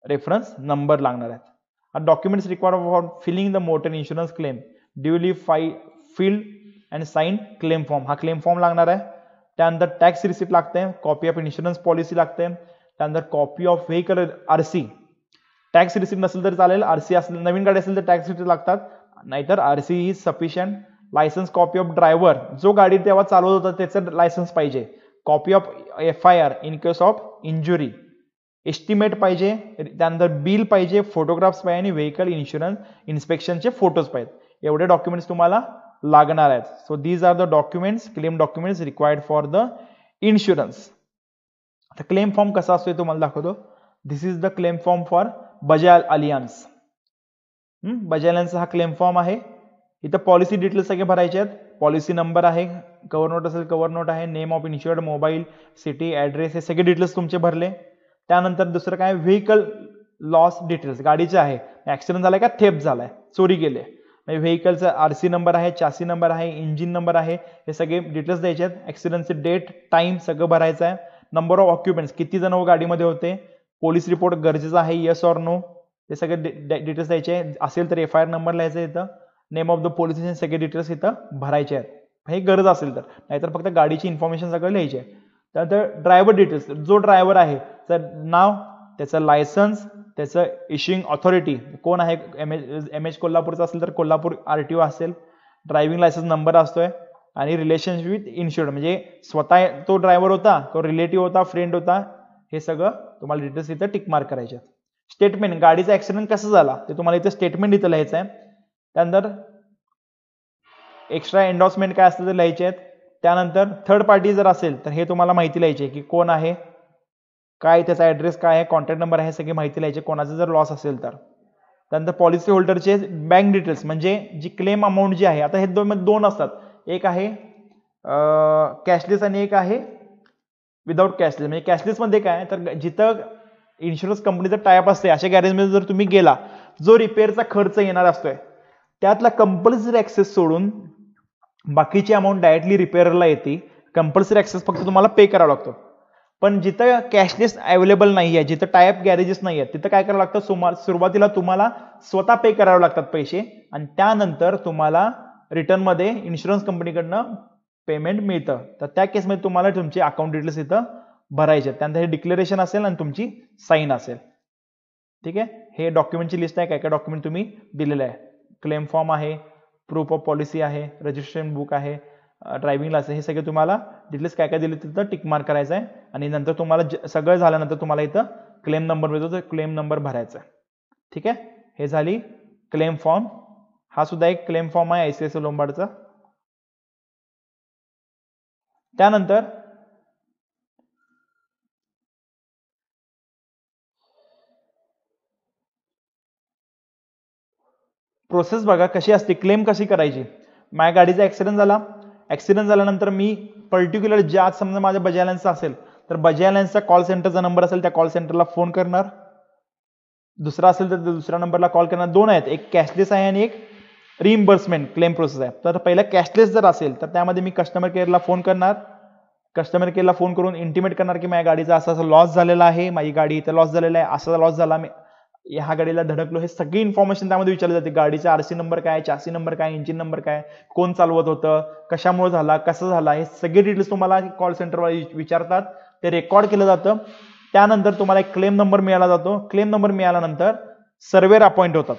रेफरन्स नंबर लागणार आहेत. Documents required for filling the motor insurance claim, duly filled and sign claim form, हा क्लेम फॉर्म लागणार आहे. त्यानंतर टॅक्स रिसिप्ट लागते, कॉपी ऑफ इन्शुरन्स पॉलिसी लागते, त्यानंतर copy of vehicle RC. Tax receipt नसेल तर चालेल, RC असेल, नवीन गाडी असेल तर टॅक्स रिसिप्ट लागतात, नाहीतर RC is sufficient. Licence copy of driver, जो गाडी तेव्हा चालवत होता त्याचं लायसन्स पाहिजे. Copy of FIR in case of injury, estimate पाहिजे, त्यानंतर बिल पाहिजे, फोटोग्राफ्स पाहिजे आणि व्हेकल इन्शुरन्स इन्स्पेक्शनचे फोटोज पाहिजेत. एवढे डॉक्युमेंट्स तुम्हाला लागणार आहेत. So these are the documents, claim documents required for the insurance. आता क्लेम फॉर्म कसा असतो तुम्हाला दाखवतो. This is the claim form for Bajaj Allianz. Bajaj Allianz हा क्लेम फॉर्म आहे. इथं पॉलिसी डिटेल्स सगळे भरायचे आहेत. पॉलिसी नंबर आहे, कव्हर नोट असेल कव्हर नोट आहे, name of insured, mobile, city, address, हे सगळे डिटेल्स तुमचे भरले. त्यानंतर दुसरं काय, व्हेकल लॉस डिटेल्स, गाडीचे आहे, ऍक्सिडेंट झालाय का, थेफ्ट झालाय, चोरी गेले, म्हणजे व्हेकलचा RC नंबर आहे, चासी नंबर आहे, इंजिन नंबर आहे, हे सगळे डिटेल्स द्यायचे आहेत. ऍक्सिडेंटचे डेट, टाइम सगळं भरायचं आहे. नंबर ऑफ ऑक्युपंट्स, किती जण गाडीमध्ये होते, पोलीस रिपोर्ट गरजेचा आहे, येस ऑर नो, हे सगळे डिटेल्स द्यायचे आहे. असेल तर FIR नंबर लिहायचा इथं, name of the police station, सगळे डिटेल्स इथं भरायचे आहेत, हे गरज असेल तर, नाहीतर फक्त गाडीची इन्फॉर्मेशन सगळं लिहायची आहे. त्यानंतर ड्रायव्हर डिटेल्स, जो ड्रायव्हर आहे त्याचं नाव, त्याचं लायसन्स, त्याचं इश्युइंग ऑथॉरिटी कोण आहे, MH कोल्हापूरचा असेल तर कोल्हापूर RTO असेल, ड्रायव्हिंग लायसन्स नंबर असतोय आणि रिलेशनशिप विथ इन्शुर्ड, म्हणजे स्वतः तो ड्रायव्हर होता किंवा रिलेटिव्ह होता, फ्रेंड होता, हे सगळं तुम्हाला डिटेल्स इथं टिक मार्क करायचे. स्टेटमेंट, गाडीचा ऍक्सिडेंट कसा झाला ते तुम्हाला इथं स्टेटमेंट इथं लिहायचं आहे. त्यानंतर एक्स्ट्रा एन्डॉर्समेंट काय असतं ते लिहायचे आहेत. त्यानंतर थर्ड पार्टी जर असेल तर हे तुम्हाला माहिती लिहायची आहे की कोण आहे, काय त्याचा ऍड्रेस काय आहे, कॉन्टॅक्ट नंबर आहे, सगळी माहिती लिहायची कोणाचा जर लॉस असेल तर. त्यानंतर पॉलिसी होल्डरचे बँक डिटेल्स, म्हणजे जी क्लेम अमाऊंट जी आहे, आता हे दोन असतात, एक आहे कॅशलेस आणि एक आहे विदाउट कॅशलेस. म्हणजे कॅशलेस मध्ये काय तर जिथं इन्शुरन्स कंपनीचा टायअप असते, अशा गॅरेजमध्ये जर तुम्ही गेला, जो रिपेअरचा खर्च येणार असतोय त्यातला कंपल्सरी ऍक्सेस सोडून बाकीची अमाऊंट डायरेक्टली रिपेअरला येते. कंपल्सरी ऍक्सेस फक्त तुम्हाला पे करावा लागतो. पण जिथं कॅशलेस अवेलेबल नाही आहे, जिथं टायअप गॅरेजेस नाही आहेत, तिथं काय करावं लागतं, सुरुवातीला तुम्हाला स्वतः पे करावे लागतात पैसे आणि त्यानंतर तुम्हाला रिटर्नमध्ये इन्शुरन्स कंपनीकडनं पेमेंट मिळतं. तर त्या केसमध्ये तुम्हाला तुमचे अकाउंट डिटेल्स इथं भरायचे, त्यानंतर हे डिक्लेरेशन असेल आणि तुमची साईन असेल. ठीक आहे, हे डॉक्युमेंटची लिस्ट आहे, काय काय डॉक्युमेंट तुम्ही दिलेलं आहे. क्लेम फॉर्म आहे, प्रूफ ऑफ पॉलिसी आहे, रजिस्ट्रेशन बुक आहे, ड्रायव्हिंग लायसन्स, हे सगळे तुम्हाला डिटेल्स काय काय दिले तिथं टिक मार्क करायचं आहे आणि नंतर तुम्हाला सगळं झाल्यानंतर तुम्हाला इथं क्लेम नंबर मिळतो, तर क्लेम नंबर भरायचा आहे. ठीक आहे, हे झाली क्लेम फॉर्म. हा सुद्धा एक क्लेम फॉर्म आहे ICICI लोंबार्डचा. त्यानंतर प्रोसेस बघा कशी असते, क्लेम कशी करायची. माझ्या गाडीचा ऍक्सिडेंट झाल्यानंतर मी पर्टिक्युलर ज्या, समजा माझ्या बजाज अलायन्सचा असेल तर बजाज अलायन्सचा कॉल सेंटरचा नंबर असेल, त्या कॉल सेंटरला फोन करणार. दुसरा असेल तर दुसऱ्या नंबरला कॉल करणार. दोन आहेत, एक कॅशलेस आहे आणि एक रिइम्बर्समेंट क्लेम प्रोसेस आहे. तर पहिला कॅशलेस जर असेल तर त्यामध्ये मी कस्टमर केअरला फोन करणार. कस्टमर केअरला फोन करून इंटिमेट करणार की माझ्या गाडीचा असा असा लॉस झालेला आहे, माझी गाडी इथं लॉस झालेला आहे, असा लॉस झाला, मी ह्या गाडीला धडकलो, हे सगळी इन्फॉर्मेशन त्यामध्ये विचारली जाते. गाडीचा RC नंबर काय, चासी नंबर काय, इंजिन नंबर काय, कोण चालवत होतं, कशामुळे झाला, कसं झाला, हे सगळे डिटेल्स तुम्हाला कॉल सेंटरवर विचारतात. ते रेकॉर्ड केलं जातं. त्यानंतर तुम्हाला एक क्लेम नंबर मिळाला जातो. क्लेम नंबर मिळाल्यानंतर सर्वेअर अपॉइंट होतात.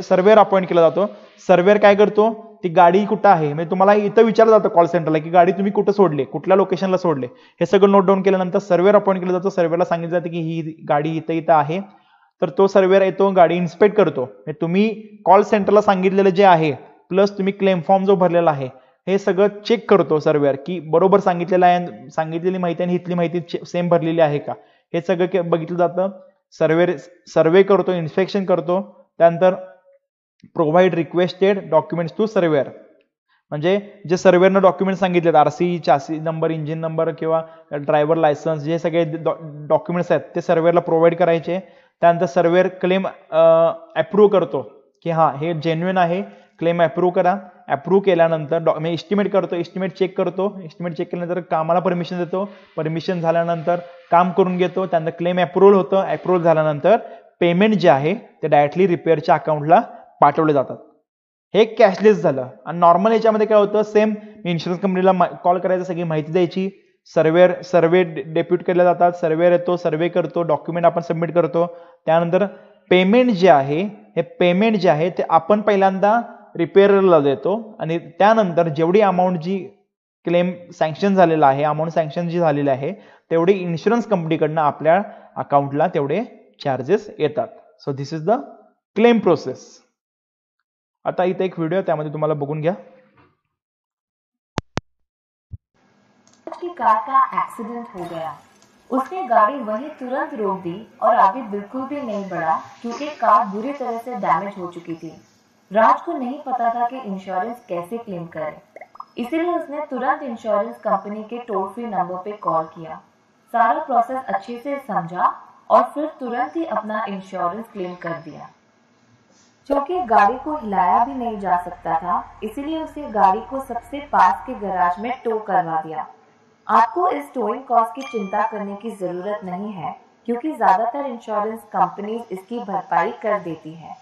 सर्वेअर अपॉइंट केला जातो. सर्वेअर काय करतो, ती गाडी कुठं आहे, म्हणजे तुम्हाला इथं विचारलं जातं कॉल सेंटरला की गाडी तुम्ही कुठं सोडले, कुठल्या लोकेशनला सोडले, हे सगळं नोट डाऊन केल्यानंतर सर्वेअर अपॉइंट केलं जातं. सर्वेअरला सांगितलं जातं की ही गाडी इथं इथं आहे. तर तो सर्वेअर येतो, गाडी इन्स्पेक्ट करतो. तुम्ही कॉल सेंटरला सांगितलेलं जे आहे प्लस तुम्ही क्लेम फॉर्म जो भरलेला आहे हे सगळं चेक करतो सर्वेअर की बरोबर सांगितलेलं आहे, सांगितलेली माहिती आणि इथली माहिती सेम भरलेली आहे का, हे सगळं बघितलं जातं. सर्वे करतो, इन्स्पेक्शन करतो. त्यानंतर provide requested documents to surveyor, म्हणजे जे सर्वेअरनं डॉक्युमेंट सांगितलेत, RC, chassis number, engine number किंवा ड्रायव्हर लायसन्स, जे सगळे डॉक्युमेंट्स आहेत ते सर्वेअरला प्रोव्हाइड करायचे. त्यानंतर सर्वेअर क्लेम अप्रूव्ह करतो की हा हे जेन्युइन आहे, क्लेम अप्रूव्ह करा. अप्रूव्ह केल्यानंतर मी एस्टिमेट करतो, एस्टिमेट चेक करतो. एस्टिमेट चेक केल्यानंतर कामाला परमिशन देतो. परमिशन झाल्यानंतर काम करून घेतो. त्यानंतर क्लेम अप्रूव्हल होतं. अप्रूव्हल झाल्यानंतर पेमेंट जे आहे ते डायरेक्टली रिपेअरच्या अकाउंटला पाठवले जातात. हे कॅशलेस झालं. आणि नॉर्मल याच्यामध्ये काय होतं, सेम इन्शुरन्स कंपनीला कॉल करायचं, सगळी माहिती द्यायची, सर्वे डेप्यूट केले जातात, सर्वेअर येतो, सर्वे करतो, डॉक्युमेंट आपण सबमिट करतो. त्यानंतर पेमेंट जे आहे, हे पेमेंट जे आहे ते आपण पहिल्यांदा रिपेअरला देतो आणि त्यानंतर जेवढी अमाऊंट जी क्लेम सँक्शन झालेला आहे, अमाऊंट सँक्शन जी झालेली आहे तेवढी इन्शुरन्स कंपनीकडनं आपल्या अकाउंटला तेवढे चार्जेस येतात. So this is the claim process. आता इथे एक व्हिडिओ त्यामध्ये तुम्हाला बघून घ्या. की कार का एक्सीडेंट हो गया। उसने गाड़ी वहीं तुरंत रोक दी और आगे बिल्कुल भी नहीं बढ़ा क्योंकि कार बुरी तरह से डैमेज हो चुकी थी। राज को नहीं पता था कि इंश्योरेंस कैसे क्लेम करे, इसीलिए उसने तुरंत इंश्योरेंस कंपनी के टोल फ्री नंबर पे कॉल किया, सारा प्रोसेस अच्छे से समझा और फिर तुरंत ही अपना इंश्योरेंस क्लेम कर दिया। क्योंकि गाड़ी को हिलाया भी नहीं जा सकता था, इसीलिए उसे गाड़ी को सबसे पास के गैराज में टो करवा दिया। आपको इस टोइंग कॉस्ट की चिंता करने की जरूरत नहीं है क्योंकि ज्यादातर इंश्योरेंस कंपनीज इसकी भरपाई कर देती है।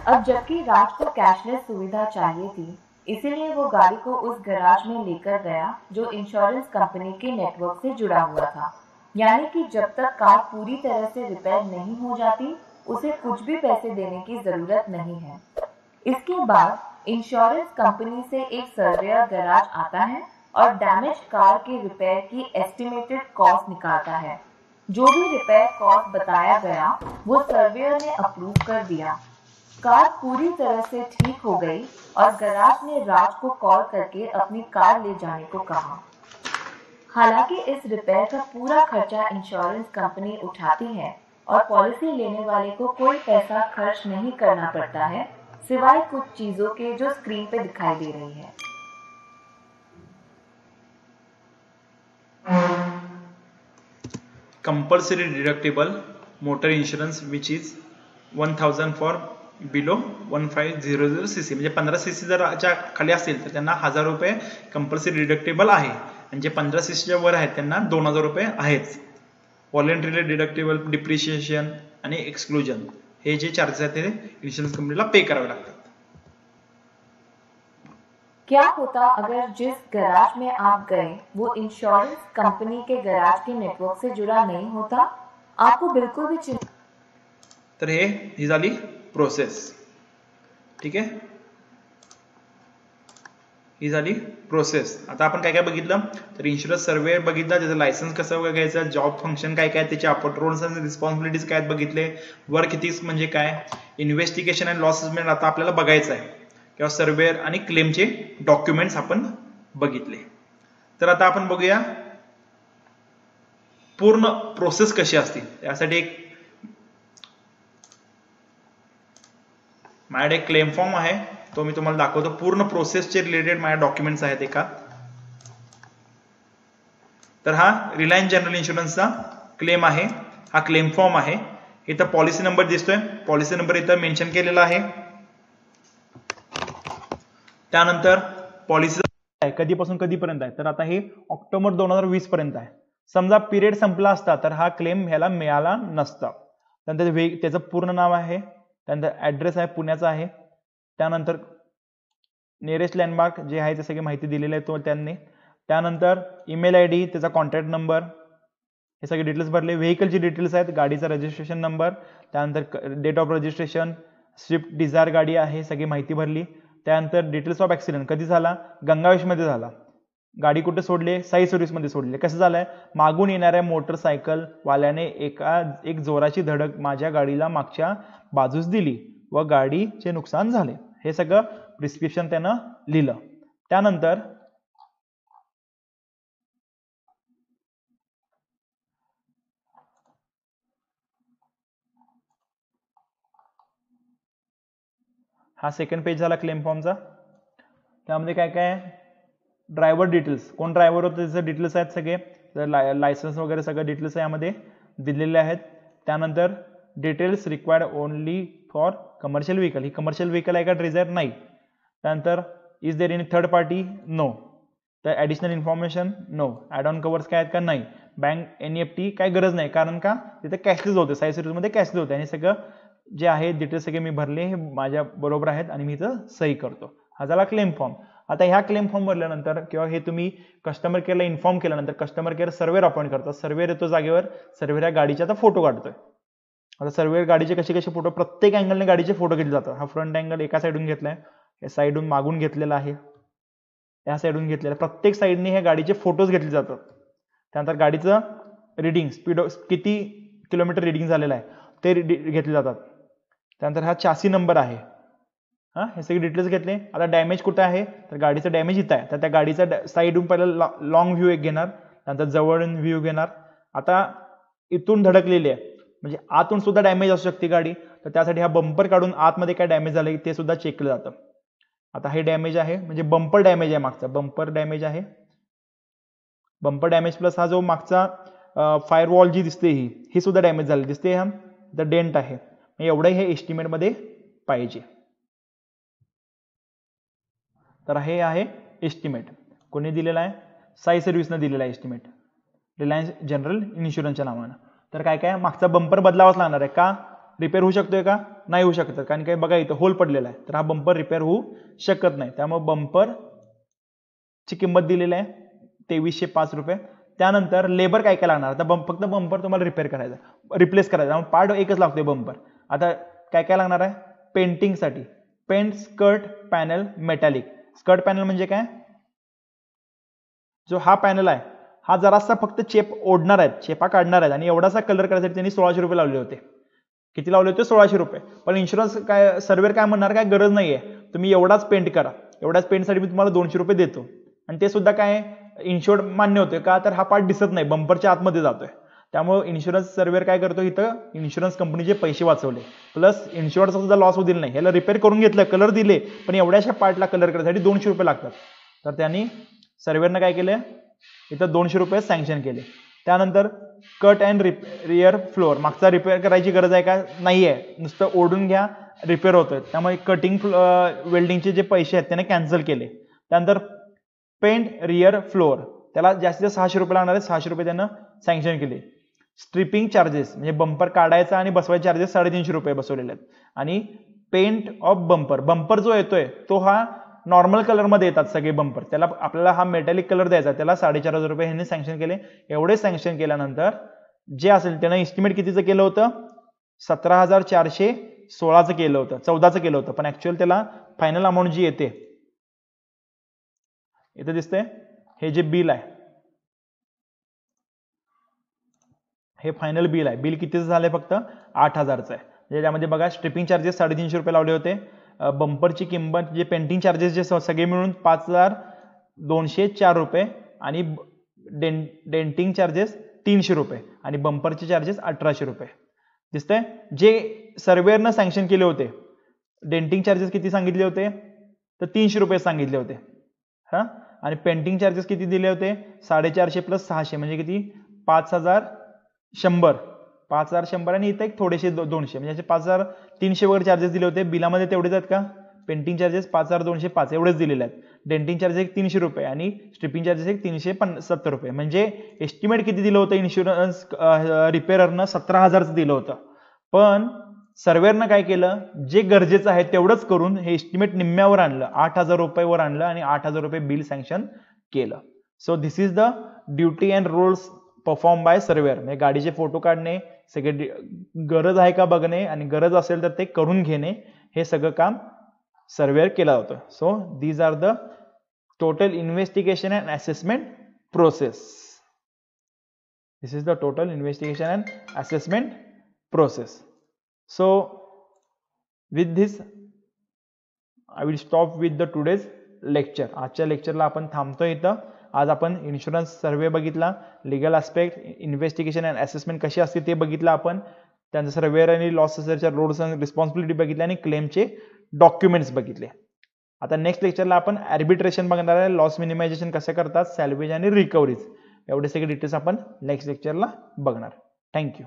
अब जबकि राज को कैशलेस सुविधा चाहिए थी, इसीलिए वो गाड़ी को उस गैराज में लेकर गया जो इंश्योरेंस कंपनी के नेटवर्क से जुड़ा हुआ था। यानी कि जब तक कार पूरी तरह से रिपेयर नहीं हो जाती, उसे कुछ भी पैसे देने की जरूरत नहीं है। इसके बाद इंश्योरेंस कंपनी से एक सर्वेयर गैराज आता है और डैमेज कार के रिपेयर की एस्टिमेटेड कॉस्ट निकालता है। जो भी रिपेयर कॉस्ट बताया गया वो सर्वेयर ने अप्रूव कर दिया। कार पूरी तरह से ठीक हो गई और गैराज ने राज को कॉल करके अपनी कार ले जाने को कहा। हालांकि इस रिपेयर का पूरा खर्चा इंश्योरेंस कंपनी उठाती है और पॉलिसी लेने वाले को कोई पैसा खर्च नहीं करना पड़ता है, सिवाय कुछ चीजों के जो स्क्रीन पे दिखाई दे रही है। Compulsory deductible motor insurance which is 1000 for below 1500 cc, म्हणजे 15 cc जर खाली असेल तर त्यांना 1000 रुपये कंपल्सरी डिडक्टेबल आहे, आणि जे 15 cc वर आहेत त्यांना 2000 रुपये आहेच. व्हॉलेंटरी डिडक्टेबल, डिप्रिशिएशन आणि एक्सक्लुजन हे जे चार्जेस आहेत ते इन्शुरन्स कंपनीला पे करावे लागतात. क्या होता अगर जिस गैराज में आप गए वो इंश्योरेंस कंपनी के गैराज के नेटवर्क से जुड़ा नहीं होता? आपको बिल्कुल भी चिंता. तर ही झाली प्रोसेस. ठीक आहे, ही झाली प्रोसेस. आता आपण काय काय बघितलं, तर इन्शुरन्स सर्वे बघितला, त्याचं लायसन्स कसं घ्यायचं, जॉब फंक्शन काय काय, त्याचे रोल्स अँड रिस्पॉन्सिबिलिटीज काय बघितले, वर्क इथिक्स म्हणजे काय, इन्व्हेस्टिगेशन अँड लॉस असेसमेंट आता आपल्याला बघायचं आहे, किंवा सर्वेअर आणि क्लेमचे डॉक्युमेंट्स आपण बघितले. तर आता आपण बघूया पूर्ण प्रोसेस कशी असते. त्यासाठी एक माझ्याकडे एक क्लेम फॉर्म आहे, तो मी तुम्हाला दाखवतो. पूर्ण प्रोसेसचे रिलेटेड माझ्या डॉक्युमेंट्स आहेत एका. तर हा रिलायन्स जनरल इन्शुरन्सचा क्लेम आहे, हा क्लेम फॉर्म आहे. इथं पॉलिसी नंबर दिसतोय, पॉलिसी नंबर इथं मेन्शन केलेला आहे. त्यानंतर पॉलिसी आहे कधीपासून कधीपर्यंत आहे, तर आता हे ऑक्टोबर 2020 पर्यंत आहे. समजा पिरियड संपला असता तर हा क्लेम ह्याला मिळाला नसता. त्यानंतर त्याचं पूर्ण नाव आहे, त्यानंतर ऍड्रेस आहे पुण्याचा आहे, त्यानंतर नियरेस्ट लँडमार्क जे आहे ते सगळी माहिती दिलेली आहे तो त्यांनी. त्यानंतर ईमेल ID, त्याचा कॉन्टॅक्ट नंबर, हे सगळे डिटेल्स भरले. व्हेकलची डिटेल्स आहेत, गाडीचा रजिस्ट्रेशन नंबर, त्यानंतर date of registration, Swift Dzire गाडी आहे, सगळी माहिती भरली. त्यानंतर डिटेल्स ऑफ ऍक्सिडेंट कधी झाला, गंगावेशमध्ये झाला. गाडी कुठे सोडली, साई सर्व्हिसमध्ये सोडली. कसं झालंय, मागून येणाऱ्या मोटरसायकल वाल्याने एक जोराची धडक माझ्या गाडीला मागच्या बाजूस दिली व गाडीचे नुकसान झाले. हे सगळं प्रिस्क्रिप्शन त्यानं लिहिलं. त्यानंतर हा सेकंड पेज झाला क्लेम फॉर्मचा. त्यामध्ये काय काय आहे, ड्रायव्हर डिटेल्स, कोण ड्रायव्हर होतं त्याचे डिटेल्स आहेत सगळे, लायसन्स वगैरे सगळे डिटेल्स यामध्ये दिलेले आहेत. त्यानंतर details required only for commercial vehicle, ही कमर्शियल व्हेकल आहे का डिझायर, नाही. त्यानंतर is there any third party, no. तर additional information, no. Add on covers काय आहेत का, नाही. बँक NEFT काय गरज नाही, कारण का तिथे कॅशलेस होते, साई सर्व्हिसमध्ये कॅशलेस होते. आणि सगळं जे आहे डिटेल्स सगळे मी भरले, हे माझ्या बरोबर आहेत आणि मी इथं सही करतो. हा झाला क्लेम फॉर्म. आता ह्या क्लेम फॉर्म भरल्यानंतर किंवा हे तुम्ही कस्टमर केअरला इन्फॉर्म केल्यानंतर कस्टमर केअर सर्वेअर अपॉइंट करतात. सर्वेअर येतो जागेवर, सर्वेअर या गाडीचा आता फोटो काढतोय. आता सर्वेअर गाडीचे कसे कसे फोटो, प्रत्येक अँगलने गाडीचे फोटो घेतले जातात. हा फ्रंट अँगल एका साईडून घेतलाय, या साईडून मागून घेतलेला आहे, या साईडून घेतलेला, प्रत्येक साईडने हे गाडीचे फोटोज घेतले जातात. त्यानंतर गाडीचं रिडिंग, स्पीड किती किलोमीटर रिडिंग झालेलं आहे ते घेतले जातात. त्यानंतर हा चासी नंबर आहे, हा हे सगळे डिटेल्स घेतले. आता डॅमेज कुठे आहे, तर गाडीचं डॅमेज इथं आहे, तर त्या गाडीचा साईडून पहिला लॉंग व्ह्यू एक घेणार, त्यानंतर जवळून व्ह्यू घेणार. आता इथून धडकलेली आहे म्हणजे आतून सुद्धा डॅमेज असू शकते गाडी, तर त्यासाठी हा बंपर काढून आतमध्ये काय डॅमेज झालं ते सुद्धा चेक केलं जातं. आता हे डॅमेज आहे म्हणजे बंपर डॅमेज आहे, मागचा बंपर डॅमेज आहे. बंपर डॅमेज प्लस हा जो मागचा फायरवॉल जी दिसते ही सुद्धा डॅमेज झाली दिसते, हा द डेंट आहे. एवढं हे एस्टिमेट मध्ये पाहिजे. तर हे आहे एस्टिमेट, कोणी दिलेला आहे, साई सर्व्हिसनं दिलेला आहे एस्टिमेट, रिलायन्स जनरल इन्शुरन्सच्या नावानं. तर काय काय, मागचा बंपर बदलावाच लागणार आहे का, रिपेअर होऊ शकतोय का, नाही होऊ शकत, कारण काय बघा इथं होल पडलेला आहे, तर हा बंपर रिपेअर होऊ शकत नाही. त्यामुळे बंपरची किंमत दिलेली आहे 2305 रुपये. त्यानंतर लेबर काय काय लागणार, आता फक्त बंपर तुम्हाला रिपेअर करायचा, रिप्लेस करायचा, पार्ट एकच लागतोय बंपर. आता काय काय लागणार आहे, पेंटिंगसाठी paint, skirt panel, metallic. Skirt panel म्हणजे काय, जो हा पॅनल आहे हा जरासा फक्त चेप ओढणार आहेत, चेपा काढणार आहेत, आणि एवढासा कलर करायसाठी त्यांनी 1600 रुपये लावले होते. किती लावले होते, 1600 रुपये. पण इन्शुरन्स काय, सर्वेअर काय म्हणणार, काय गरज नाहीये, तुम्ही एवढाच पेंट करा, एवढाच पेंटसाठी मी तुम्हाला 200 रुपये देतो. आणि ते सुद्धा काय इन्शुर्ड मान्य होते का, तर हा पार्ट दिसत नाही, बंपरच्या आतमध्ये जातोय. त्यामुळे इन्शुरन्स सर्वेअर काय करतो, इथं इन्शुरन्स कंपनीचे पैसे वाचवले, प्लस इन्शुरन्सचा सुद्धा लॉस होऊ दिला नाही. याला रिपेअर करून घेतलं, कलर दिले, पण एवढ्याशा पार्टला कलर करण्यासाठी 200 रुपये लागतात. तर त्यांनी सर्वेअरनं काय केलं, इथं 200 रुपये सँक्शन केले. त्यानंतर कट अँड रिपेअर फ्लोअर, मागचा रिपेअर करायची गरज आहे का, नाही आहे, नुसतं ओढून घ्या रिपेअर होतं, त्यामुळे कटिंग वेल्डिंगचे जे पैसे आहेत त्याने कॅन्सल केले. त्यानंतर पेंट रिअर फ्लोअर, त्याला जास्तीत जास्त 600 रुपये लागणार आहे, 600 रुपये त्यानं सँक्शन केले. स्ट्रिपिंग चार्जेस म्हणजे बंपर काढायचा आणि बसवायचे चार्जेस 350 रुपये बसवलेले आहेत. आणि पेंट ऑफ बंपर, बंपर जो येतोय तो हा नॉर्मल कलरमध्ये येतात सगळे बंपर, त्याला आपल्याला हा मेटॅलिक कलर द्यायचा, त्याला 4,500 रुपये ह्यांनी सँक्शन केले. एवढे सँक्शन केल्यानंतर जे असेल त्यानं एस्टिमेट कितीचं केलं होतं, 17,416चं केलं होतं, 14चं केलं होतं, पण ऍक्च्युअल त्याला फायनल अमाऊंट जी येते इथे दिसते, हे जे बिल आहे हे फायनल बिल आहे. बिल कितीचं झालंय, फक्त 8,000चं आहे. म्हणजे त्यामध्ये बघा स्ट्रिपिंग चार्जेस 350 रुपये लावले होते, बंपरची किंमत जे पेंटिंग चार्जेस जे सगळे मिळून 5,204 रुपये आणि डेंटिंग चार्जेस 300 रुपये आणि बंपरचे चार्जेस 1,800 रुपये दिसतंय. जे सर्वेअरनं सँक्शन केले होते डेंटिंग चार्जेस किती सांगितले होते, तर 300 रुपये सांगितले होते हा, आणि पेंटिंग चार्जेस किती दिले होते, 450 + 600 म्हणजे किती, 5,100. 5,100 आणि इथे एक थोडेसे 200 म्हणजे 5,300 वगैरे चार्जेस दिले होते. बिलामध्ये तेवढेच आहेत का, पेंटिंग चार्जेस 5,205 एवढेच दिलेले आहेत. डेंटिंग चार्जेस 300 रुपये आणि स्ट्रिपिंग चार्जेस 370 रुपये. म्हणजे एस्टिमेट किती दिलं होतं इन्शुरन्स रिपेअररनं, 17,000चं दिलं होतं. पण सर्वेअरनं काय केलं, जे गरजेचं आहे तेवढंच करून हे एस्टिमेट निम्म्यावर आणलं, 8,000 रुपयेवर आणलं आणि 8,000 रुपये बिल सँक्शन केलं. So this is the duty and roles perform by surveyor. म्हणजे गाडीचे फोटो काढणे, सगळे गरज आहे का बघणे आणि गरज असेल तर ते करून घेणे, हे सगळं काम सर्वेअर केलं होतं. So these are the total investigation and assessment process. This is the total investigation and assessment process. So with this I will stop with the today's lecture. आजच्या लेक्चरला आपण थांबतोय इथं. आज आपण इन्शुरन्स सर्वे बघितला, legal aspect, investigation and assessment कशी असते ते बघितलं आपण, त्यांचं सर्वेअर आणि लॉस असेसरच्या रोल्स अँड रिस्पॉन्सिबिलिटी बघितल्या आणि क्लेमचे डॉक्युमेंट्स बघितले. आता नेक्स्ट लेक्चरला आपण आर्बिट्रेशन बघणार आहे, लॉस मिनिमायझेशन कसं करतात, सॅल्वेज आणि रिकव्हरीज, एवढे सगळे डिटेल्स आपण नेक्स्ट लेक्चरला बघणार. थँक्यू.